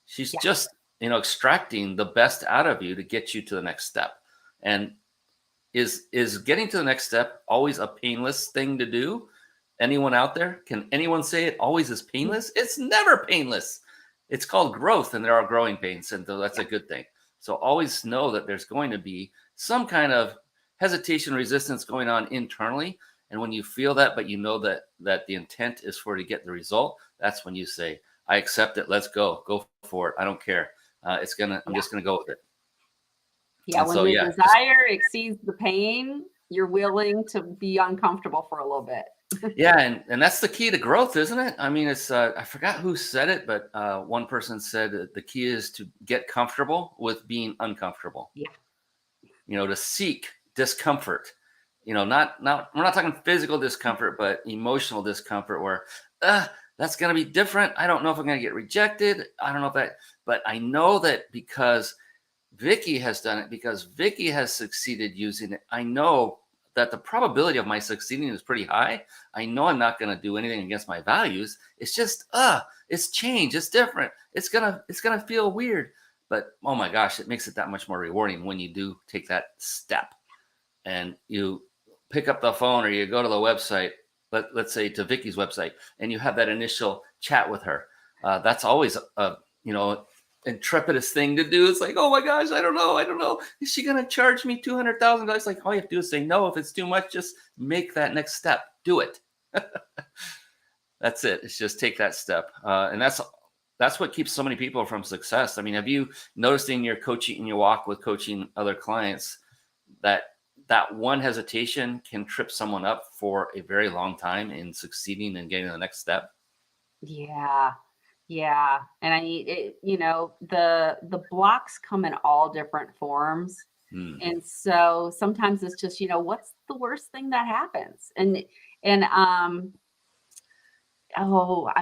She's just, extracting the best out of you to get you to the next step. And is getting to the next step always a painless thing to do? Anyone out there? Can anyone say it always is painless? It's never painless. It's called growth, and there are growing pains, and that's a good thing. So always know that there's going to be some kind of hesitation, resistance going on internally. And when you feel that, but you know that the intent is for to get the result, that's when you say, I accept it. Let's go for it. I don't care. I'm just going to go with it. Yeah. And when the desire exceeds the pain, you're willing to be uncomfortable for a little bit. Yeah, and that's the key to growth, isn't it? I mean, it's I forgot who said it, but one person said that the key is to get comfortable with being uncomfortable. Yeah. To seek discomfort. Not we're not talking physical discomfort, but emotional discomfort where that's going to be different. I don't know if I'm going to get rejected. I don't know if but I know that because Vicki has done it because Vicki has succeeded using it. I know that the probability of my succeeding is pretty high. I know I'm not going to do anything against my values. It's just, it's change. It's different. It's gonna feel weird, but oh my gosh, it makes it that much more rewarding when you do take that step and you pick up the phone or you go to the website. Let's say to Vicki's website, and you have that initial chat with her. That's always a intrepidous thing to do. It's like, oh my gosh, I don't know. Is she going to charge me $200,000? Like, all you have to do is say no. If it's too much, just make that next step. Do it. That's it. It's just take that step. And that's what keeps so many people from success. I mean, have you noticed in your coaching, in your walk with coaching other clients, that one hesitation can trip someone up for a very long time in succeeding and getting to the next step? Yeah. Yeah. And the blocks come in all different forms. And so sometimes it's just, what's the worst thing that happens? And I'm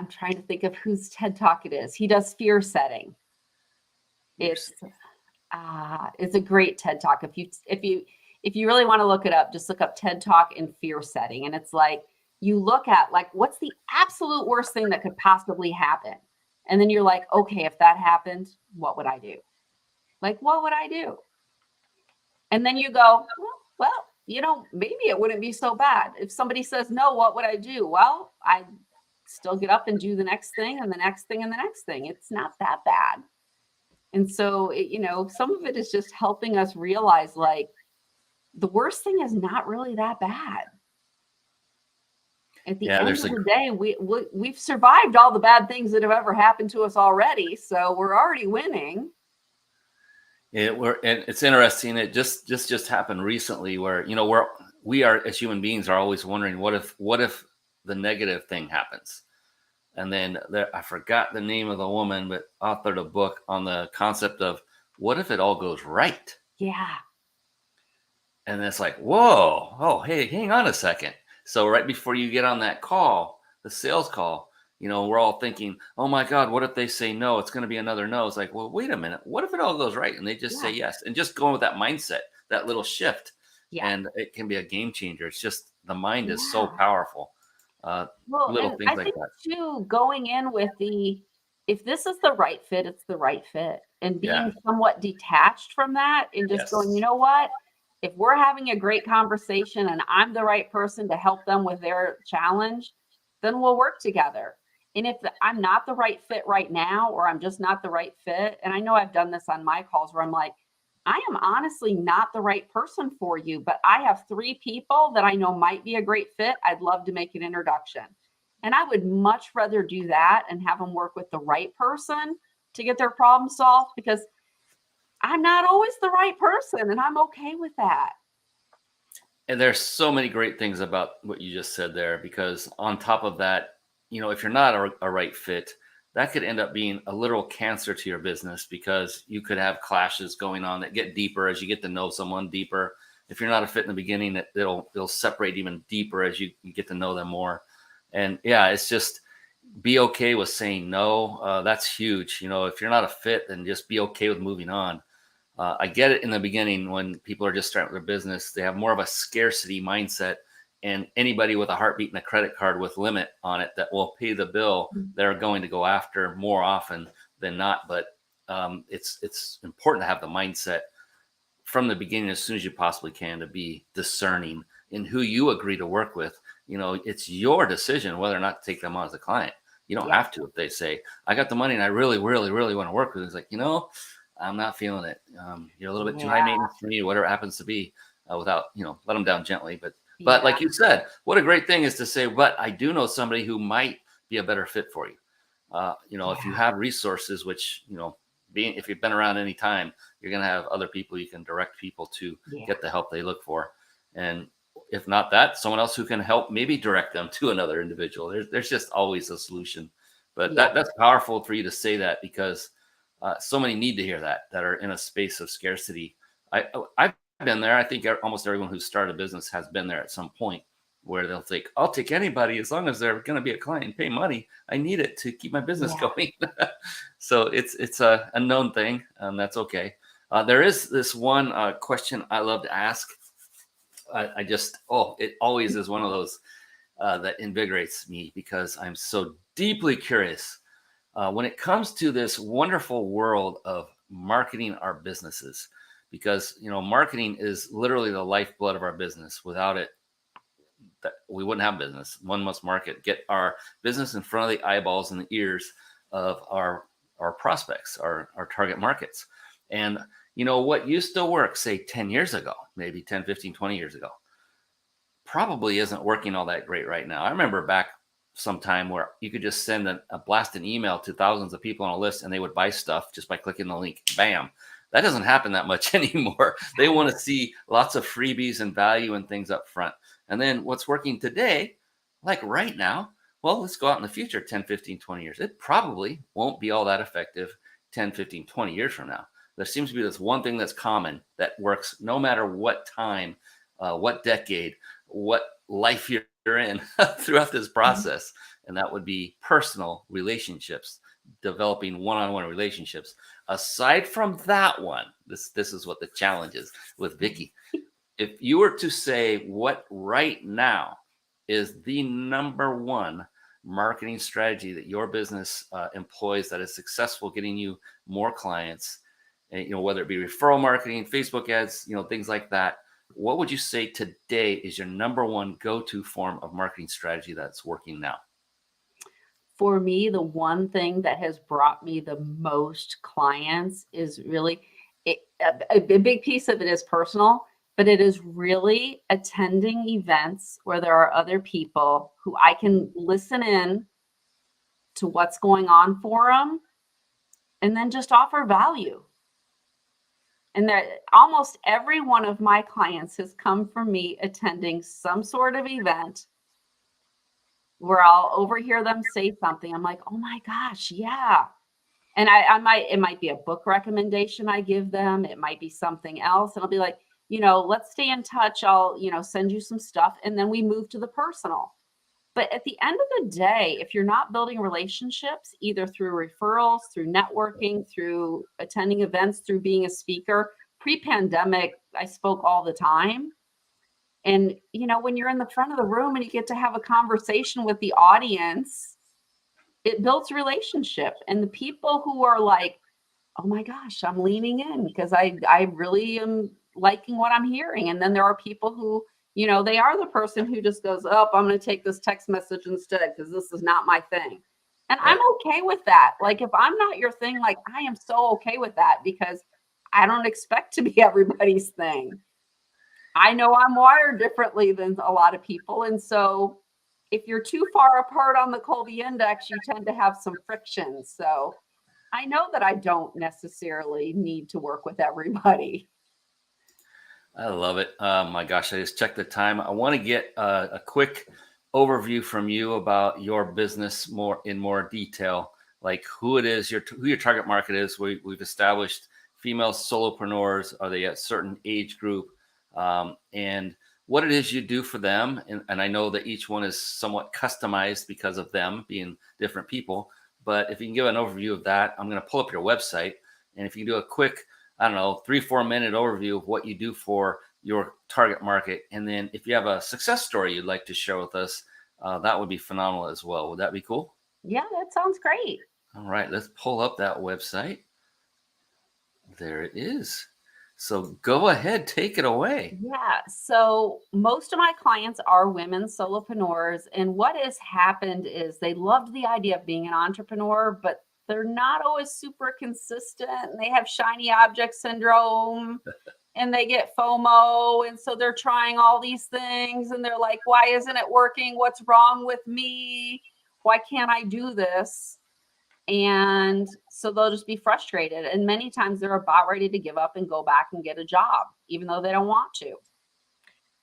trying to think of whose TED Talk it is. He does fear setting. It's a great TED Talk. If you really want to look it up, just look up TED Talk and fear setting. And it's like, you look at like, what's the absolute worst thing that could possibly happen? And then you're like, okay, if that happened, what would I do? Like, what would I do? And then you go, well, maybe it wouldn't be so bad. If somebody says no, what would I do? Well, I'd still get up and do the next thing and the next thing and the next thing. It's not that bad. And so, some of it is just helping us realize like the worst thing is not really that bad. At the end of the day, we've survived all the bad things that have ever happened to us already. So we're already winning. And it's interesting. It just happened recently where, we are as human beings are always wondering, what if the negative thing happens? And then I forgot the name of the woman, but authored a book on the concept of what if it all goes right? Yeah. And it's like, whoa, oh, hey, hang on a second. So right before you get on that call, the sales call, we're all thinking, oh my God, what if they say no? It's going to be another no. It's like, well, wait a minute. What if it all goes right? And they just say yes. And just going with that mindset, that little shift. Yeah. And it can be a game changer. It's just the mind is so powerful. Little things like that. Too, going in with if this is the right fit, it's the right fit. And being somewhat detached from that and just going, you know what? If we're having a great conversation and I'm the right person to help them with their challenge, then we'll work together. And if I'm not the right fit right now, or I'm just not the right fit, and I know I've done this on my calls where I'm like, I am honestly not the right person for you, but I have 3 people that I know might be a great fit. I'd love to make an introduction. And I would much rather do that and have them work with the right person to get their problem solved, because I'm not always the right person, and I'm okay with that. And there's so many great things about what you just said there, because on top of that, if you're not a right fit, that could end up being a literal cancer to your business, because you could have clashes going on that get deeper as you get to know someone deeper. If you're not a fit in the beginning, it'll separate even deeper as you get to know them more. And it's just be okay with saying no. That's huge. If you're not a fit, then just be okay with moving on. I get it in the beginning when people are just starting their business. They have more of a scarcity mindset, and anybody with a heartbeat and a credit card with limit on it that will pay the bill, they're going to go after more often than not. But it's important to have the mindset from the beginning, as soon as you possibly can, to be discerning in who you agree to work with. It's your decision whether or not to take them on as a client. You don't have to. If they say, I got the money and I really, really, really want to work with you, it's like, I'm not feeling it. You're a little bit too high maintenance for me, whatever it happens to be, without, let them down gently. But like you said, what a great thing is to say, but I do know somebody who might be a better fit for you. If you have resources, which, if you've been around any time, you're going to have other people you can direct people to get the help they look for. And if not that, someone else who can help maybe direct them to another individual. There's just always a solution. But that's powerful for you to say that, because so many need to hear that are in a space of scarcity. I've been there. I think almost everyone who's started a business has been there at some point, where they'll think, I'll take anybody as long as they're going to be a client and pay money. I need it to keep my business going. So it's a known thing, and that's okay. There is this one question I love to ask. It always is one of those that invigorates me because I'm so deeply curious when it comes to this wonderful world of marketing our businesses. Because marketing is literally the lifeblood of our business. Without it, that we wouldn't have business. One must market, get our business in front of the eyeballs and the ears of our prospects, our target markets. And what used to work, say 10 years ago, maybe 10, 15, 20 years ago, probably isn't working all that great right now. I remember back sometime where you could just send a blast an email to thousands of people on a list and they would buy stuff just by clicking the link. Bam. That doesn't happen that much anymore. They want to see lots of freebies and value and things up front. And then what's working today, like right now, well, let's go out in the future, 10, 15, 20 years. It probably won't be all that effective 10, 15, 20 years from now. There seems to be this one thing that's common that works no matter what time, what decade, what life you're in throughout this process. And that would be personal relationships, developing one-on-one relationships. Aside from that one, this is what the challenge is with Vicki. If you were to say what right now is the number one marketing strategy that your business employs that is successful getting you more clients, and, whether it be referral marketing, Facebook ads, things like that, what would you say today is your number one go-to form of marketing strategy that's working now? For me, the one thing that has brought me the most clients is really a big piece of it is personal, but it is really attending events where there are other people who I can listen in to what's going on for them and then just offer value. And that almost every one of my clients has come from me attending some sort of event where I'll overhear them say something. I'm like, oh my gosh, yeah. And it might be a book recommendation I give them. It might be something else. And I'll be like, let's stay in touch. I'll, send you some stuff. And then we move to the personal. But at the end of the day, if you're not building relationships, either through referrals, through networking, through attending events, through being a speaker, pre-pandemic, I spoke all the time. And, when you're in the front of the room and you get to have a conversation with the audience, it builds relationship. And the people who are like, oh my gosh, I'm leaning in because I really am liking what I'm hearing. And then there are people who, they are the person who just goes, oh, I'm going to take this text message instead because this is not my thing. And Right. I'm okay with that. Like, if I'm not your thing, like, I am so okay with that because I don't expect to be everybody's thing. I know I'm wired differently than a lot of people. And so if you're too far apart on the Colby index, you tend to have some friction. So I know that I don't necessarily need to work with everybody. I love it. Oh my gosh, I just checked the time. I want to get a quick overview from you about your business in more detail, like who it is, who your target market is. We've established female solopreneurs. Are they a certain age group? And what it is you do for them. And I know that each one is somewhat customized because of them being different people. But if you can give an overview of that, I'm going to pull up your website. And if you can do a quick, 3-4 minute overview of what you do for your target market. And then if you have a success story you'd like to share with us, that would be phenomenal as well. Would that be cool? Yeah, that sounds great. All right, let's pull up that website. There it is. So go ahead, take it away. Yeah. So most of my clients are women solopreneurs. And what has happened is they loved the idea of being an entrepreneur, but they're not always super consistent. And they have shiny object syndrome and they get FOMO. And so they're trying all these things and they're like, why isn't it working? What's wrong with me? Why can't I do this? And so they'll just be frustrated. And many times they're about ready to give up and go back and get a job, even though they don't want to.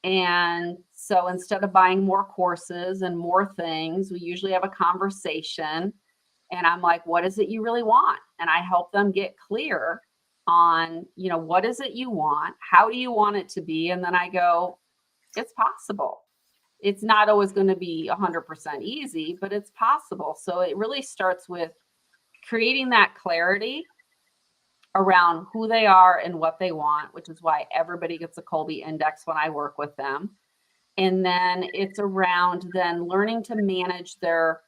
And so instead of buying more courses and more things, we usually have a conversation. And I'm like, what is it you really want? And I help them get clear on, what is it you want? How do you want it to be? And then I go, it's possible. It's not always going to be 100% easy, but it's possible. So it really starts with creating that clarity around who they are and what they want, which is why everybody gets a Colby Index when I work with them. And then it's around then learning to manage their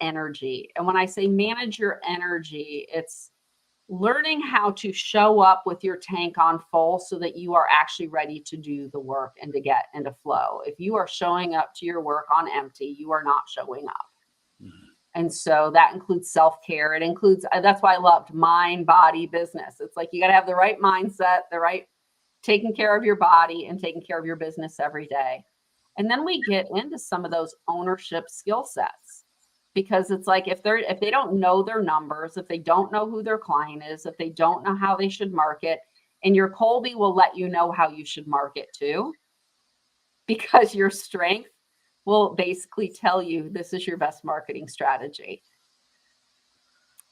energy. And when I say manage your energy, it's learning how to show up with your tank on full so that you are actually ready to do the work and to get into flow. If you are showing up to your work on empty, you are not showing up. Mm-hmm. And so that includes self-care. It includes, that's why I loved mind, body, business. It's like you got to have the right mindset, the right taking care of your body and taking care of your business every day. And then we get into some of those ownership skill sets, because it's like if they don't know their numbers, if they don't know who their client is, if they don't know how they should market, and your Colby will let you know how you should market too, because your strength will basically tell you this is your best marketing strategy.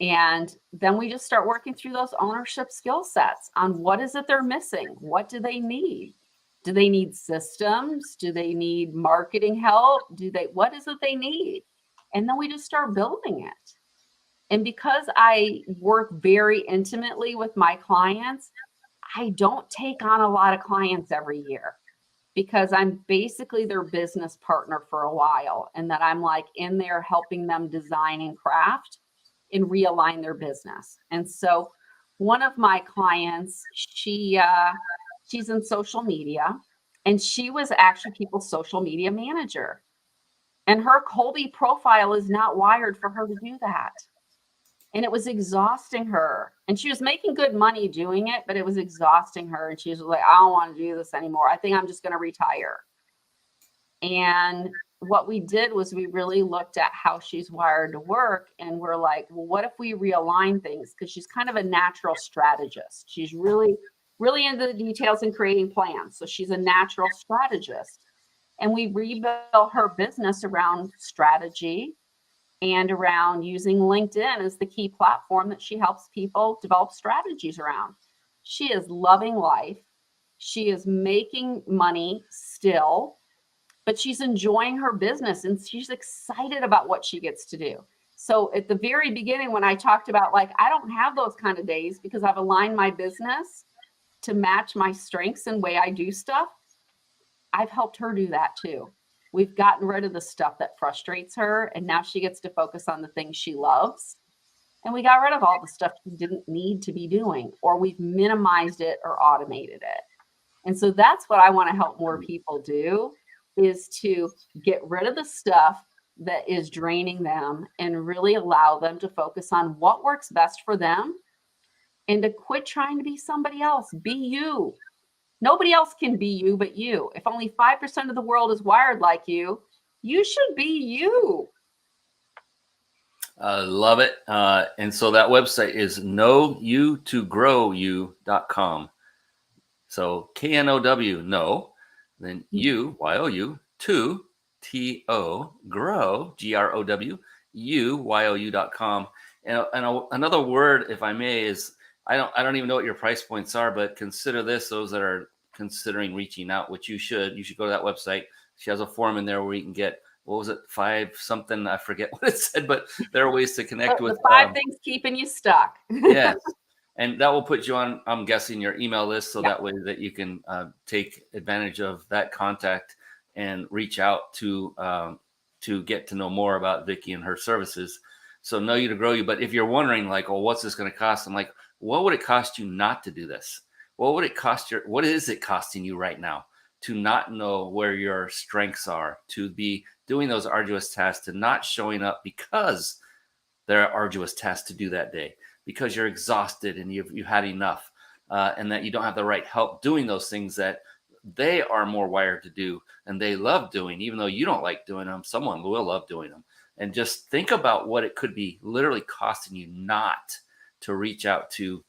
And then we just start working through those ownership skill sets on what is it they're missing? What do they need? Do they need systems? Do they need marketing help? What is it they need? And then we just start building it. And because I work very intimately with my clients, I don't take on a lot of clients every year, because I'm basically their business partner for a while. And that I'm like in there helping them design and craft and realign their business. And so one of my clients, she's in social media, and she was actually people's social media manager. And her Colby profile is not wired for her to do that. And it was exhausting her. And she was making good money doing it, but it was exhausting her. And she was like, I don't want to do this anymore. I think I'm just going to retire. And what we did was we really looked at how she's wired to work. And we're like, well, what if we realign things? Because she's kind of a natural strategist. She's really, really into the details and creating plans. So she's a natural strategist. And we rebuilt her business around strategy and around using LinkedIn as the key platform that she helps people develop strategies around. She is loving life. She is making money still, but she's enjoying her business and she's excited about what she gets to do. So at the very beginning, when I talked about like, I don't have those kind of days because I've aligned my business to match my strengths and way I do stuff, I've helped her do that too. We've gotten rid of the stuff that frustrates her, and now she gets to focus on the things she loves. And we got rid of all the stuff she didn't need to be doing, or we've minimized it or automated it. And so that's what I want to help more people do, is to get rid of the stuff that is draining them and really allow them to focus on what works best for them, and to quit trying to be somebody else. Be you. Nobody else can be you but you. If only 5% of the world is wired like you, you should be you. I love it. And so that website is knowyoutogrowyou.com. So KNOW, know, then you, YOU, to, TO, grow, GROW, YOU.com. And another word, if I may, is I don't even know what your price points are, but consider this: those that are considering reaching out, which you should go to that website. She has a form in there where you can get, what was it, 5 something? I forget what it said, but there are ways to connect with the 5 things keeping you stuck. Yes. And that will put you on, I'm guessing, your email list. So that way that you can take advantage of that contact and reach out to get to know more about Vicki and her services. So know you to grow you. But if you're wondering like, oh, what's this going to cost? I'm like, what would it cost you not to do this? What is it costing you right now to not know where your strengths are, to be doing those arduous tasks, to not showing up because there are arduous tasks to do that day, because you're exhausted and you've had enough, and that you don't have the right help doing those things that they are more wired to do and they love doing, even though you don't like doing them, someone will love doing them. And just think about what it could be literally costing you not to reach out to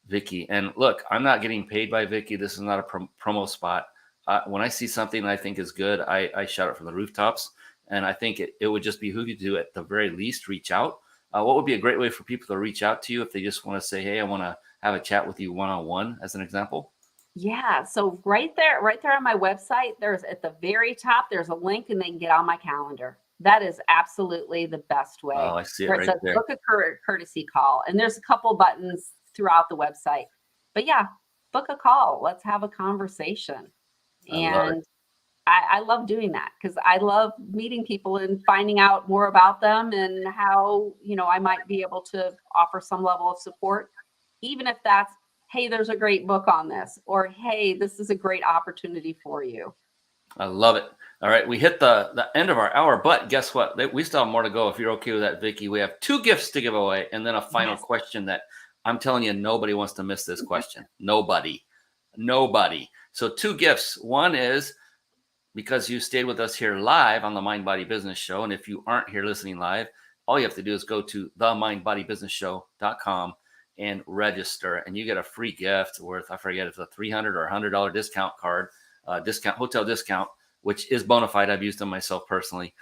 Vicki. And look, I'm not getting paid by Vicki. This is not a promo spot. When I see something that I think is good, I shout it from the rooftops. And I think it would just behoove you to, at the very least, reach out. What would be a great way for people to reach out to you if they just want to say, hey, I want to have a chat with you one-on-one, as an example? Yeah. So right there on my website, there's at the very top, there's a link and they can get on my calendar. That is absolutely the best way. Oh, I see it Where right says there. book a courtesy call. And there's a couple buttons throughout the website. But yeah, book a call. Let's have a conversation. I love it. And I love doing that because I love meeting people and finding out more about them and how, I might be able to offer some level of support, even if that's, hey, there's a great book on this, or hey, this is a great opportunity for you. I love it. All right, we hit the end of our hour, but guess what? We still have more to go. If you're okay with that, Vicki, we have 2 gifts to give away, and then a final question that I'm telling you, nobody wants to miss this question. Nobody. So 2 gifts. One is because you stayed with us here live on the Mind Body Business Show, and if you aren't here listening live, all you have to do is go to themindbodybusinessshow.com and register, and you get a free gift worth, I forget if it's a $300 or $100 discount card, hotel discount, which is bona fide. I've used them myself personally,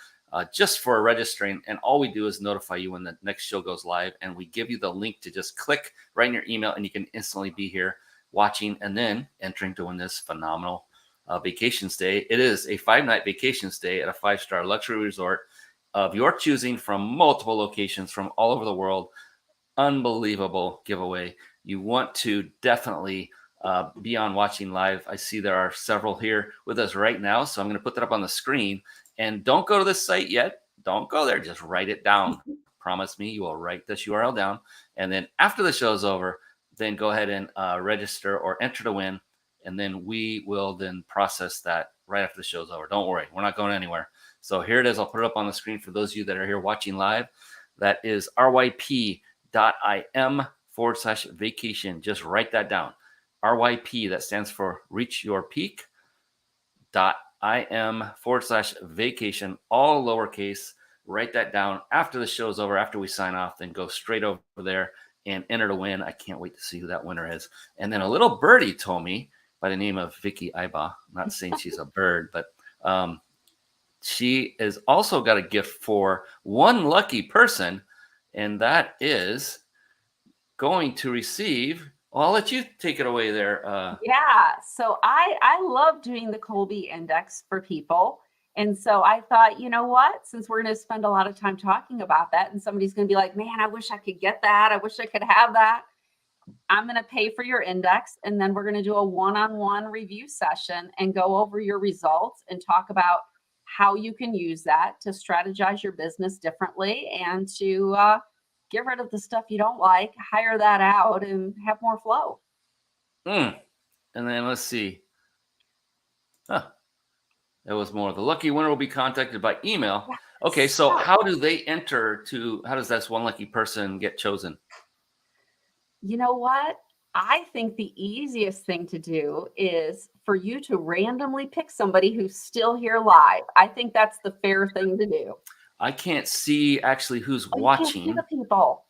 just for registering. And all we do is notify you when the next show goes live, and we give you the link to just click right in your email, and you can instantly be here watching and then entering to win this phenomenal vacation stay. It is a 5-night vacation stay at a 5-star luxury resort of your choosing from multiple locations from all over the world. Unbelievable giveaway. You want to definitely be on watching live. I see there are several here with us right now, so I'm going to put that up on the screen. And don't go to this site yet. Don't go there. Just write it down. Promise me you will write this URL down. And then after the show's over, then go ahead and register or enter to win. And then we will then process that right after the show's over. Don't worry. We're not going anywhere. So here it is. I'll put it up on the screen for those of you that are here watching live. That is ryp.im/vacation. Just write that down. RYP, that stands for Reach Your Peak. .im/vacation, all lowercase. Write that down after the show's over, after we sign off, then go straight over there and enter to win. I can't wait to see who that winner is. And then a little birdie told me by the name of Vicki Ibaugh. I'm not saying she's a bird, but she has also got a gift for one lucky person, and that is going to receive. Well, I'll let you take it away there. Yeah. So I love doing the Colby Index for people. And so I thought, you know what, since we're going to spend a lot of time talking about that and somebody's going to be like, man, I wish I could get that. I wish I could have that. I'm going to pay for your index. And then we're going to do a one-on-one review session and go over your results and talk about how you can use that to strategize your business differently and to get rid of the stuff you don't like, hire that out, and have more flow. And then let's see. There was more. The lucky winner will be contacted by email. Okay, so how do they enter to, how does this one lucky person get chosen? You know what? I think the easiest thing to do is for you to randomly pick somebody who's still here live. I think that's the fair thing to do. I can't see actually who's watching. You can't see the people.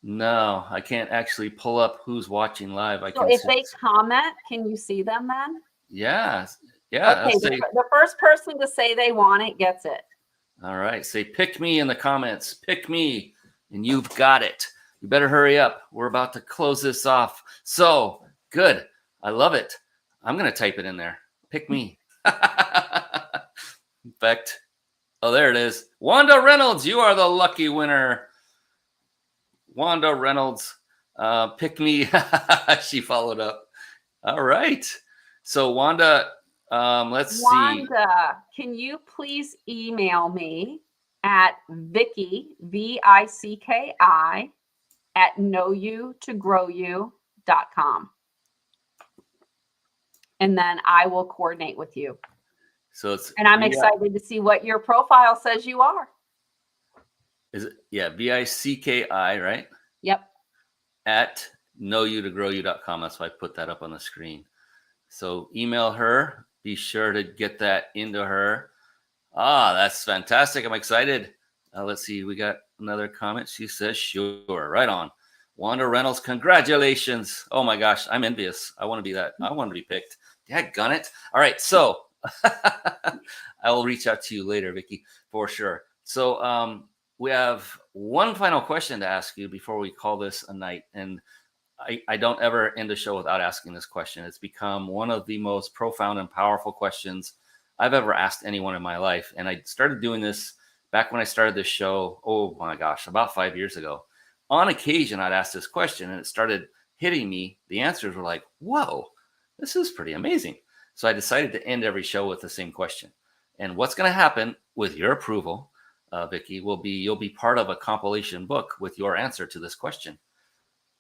No, I can't actually pull up who's watching live. So if they comment, can you see them then? Yeah. Okay, the first person to say they want it gets it. All right. Say, pick me in the comments. Pick me, and you've got it. You better hurry up. We're about to close this off. So good. I love it. I'm going to type it in there. Pick me. In fact, oh, there it is. Wanda Reynolds, you are the lucky winner. Wanda Reynolds, pick me. She followed up. All right. So Wanda, let's see. Wanda, can you please email me at Vicki, Vicki, at knowyoutogrowyou.com. And then I will coordinate with you. So it's, and I'm excited to see what your profile says you are. Is it? Yeah. Vicki, right? Yep. At knowyoutogrowyou.com. That's why I put that up on the screen. So email her. Be sure to get that into her. That's fantastic. I'm excited. Let's see. We got another comment. She says, sure. Right on. Wanda Reynolds, congratulations. Oh my gosh. I'm envious. I want to be that. I want to be picked. Daggone it. All right. So I will reach out to you later, Vicki, for sure. So we have one final question to ask you before we call this a night. And I don't ever end a show without asking this question. It's become one of the most profound and powerful questions I've ever asked anyone in my life. And I started doing this back when I started this show, oh my gosh, about 5 years ago. On occasion, I'd ask this question, and it started hitting me, the answers were like, whoa, this is pretty amazing. So I decided to end every show with the same question. And what's going to happen with your approval, Vicki, will be you'll be part of a compilation book with your answer to this question.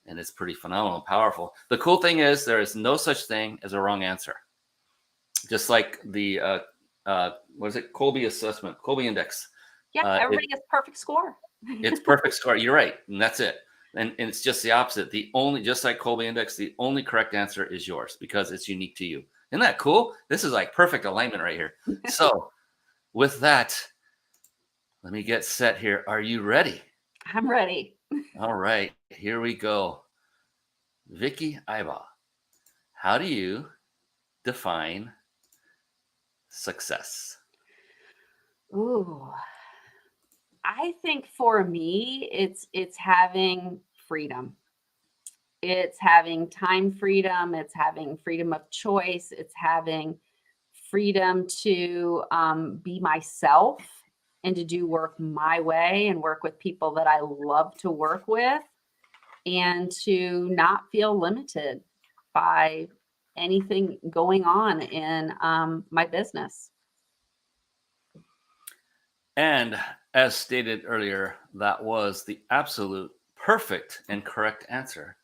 And it's pretty phenomenal and powerful. The cool thing is there is no such thing as a wrong answer. Just like the, what is it? Colby assessment, Colby index. Yeah, everybody gets perfect score. It's perfect score. You're right. And that's it. And it's just the opposite. Just like Colby index, the only correct answer is yours because it's unique to you. Isn't that cool? This is like perfect alignment right here. So with that, let me get set here. Are you ready? I'm ready. All right, here we go. Vicki Ibaugh, how do you define success? Ooh, I think for me, it's having freedom. It's having time freedom. It's having freedom of choice. It's having freedom to be myself and to do work my way and work with people that I love to work with, and to not feel limited by anything going on in my business. And as stated earlier, that was the absolute perfect and correct answer.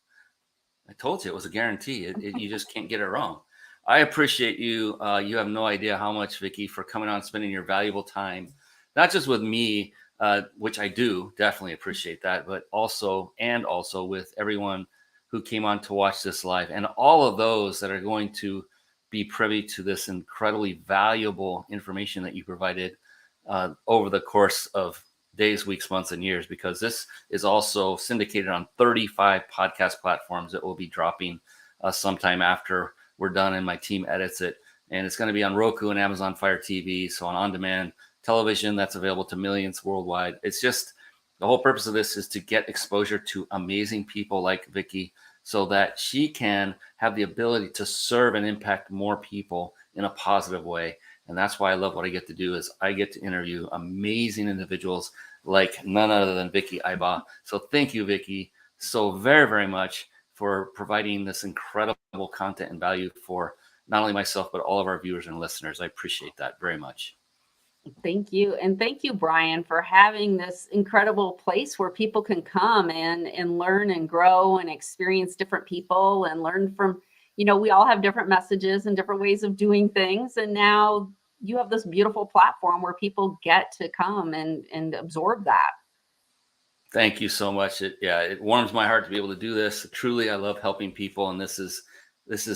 I told you it was a guarantee. You just can't get it wrong. I appreciate you. You have no idea how much, Vicki, for coming on, spending your valuable time, not just with me, which I do definitely appreciate that, but also with everyone who came on to watch this live, and all of those that are going to be privy to this incredibly valuable information that you provided over the course of days, weeks, months, and years, because this is also syndicated on 35 podcast platforms that will be dropping sometime after we're done and my team edits it. And it's going to be on Roku and Amazon Fire TV, so on-demand television that's available to millions worldwide. It's just the whole purpose of this is to get exposure to amazing people like Vicki so that she can have the ability to serve and impact more people in a positive way. And that's why I love what I get to do is I get to interview amazing individuals like none other than Vicki Ibaugh. So thank you, Vicki, so very, very much for providing this incredible content and value for not only myself, but all of our viewers and listeners. I appreciate that very much. Thank you. And thank you, Brian, for having this incredible place where people can come and learn and grow and experience different people and learn from, we all have different messages and different ways of doing things. And now you have this beautiful platform where people get to come and absorb that. Thank you so much. It warms my heart to be able to do this. Truly, I love helping people. And this is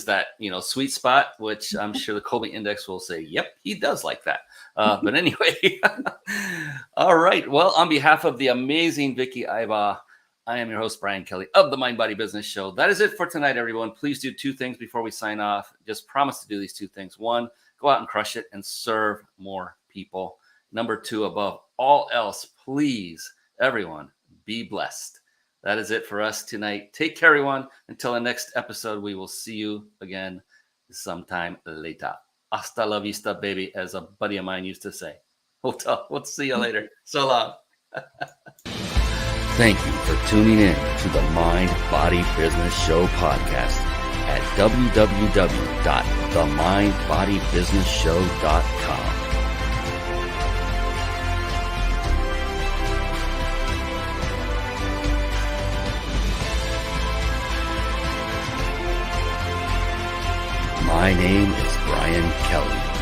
that, sweet spot, which I'm sure the Colby Index will say, yep, he does like that. But anyway, all right. Well, on behalf of the amazing Vicki Ibaugh, I am your host, Brian Kelly of the Mind Body Business Show. That is it for tonight, everyone. Please do two things before we sign off. Just promise to do these two things. One, go out and crush it and serve more people. Number two, above all else, please, everyone, be blessed. That is it for us tonight. Take care, everyone. Until the next episode, we will see you again sometime later. Hasta la vista, baby, as a buddy of mine used to say. We'll see you later. So long. Thank you for tuning in to the Mind Body Business Show podcast at www.themindbodybusinessshow.com. My name is Brian Kelly.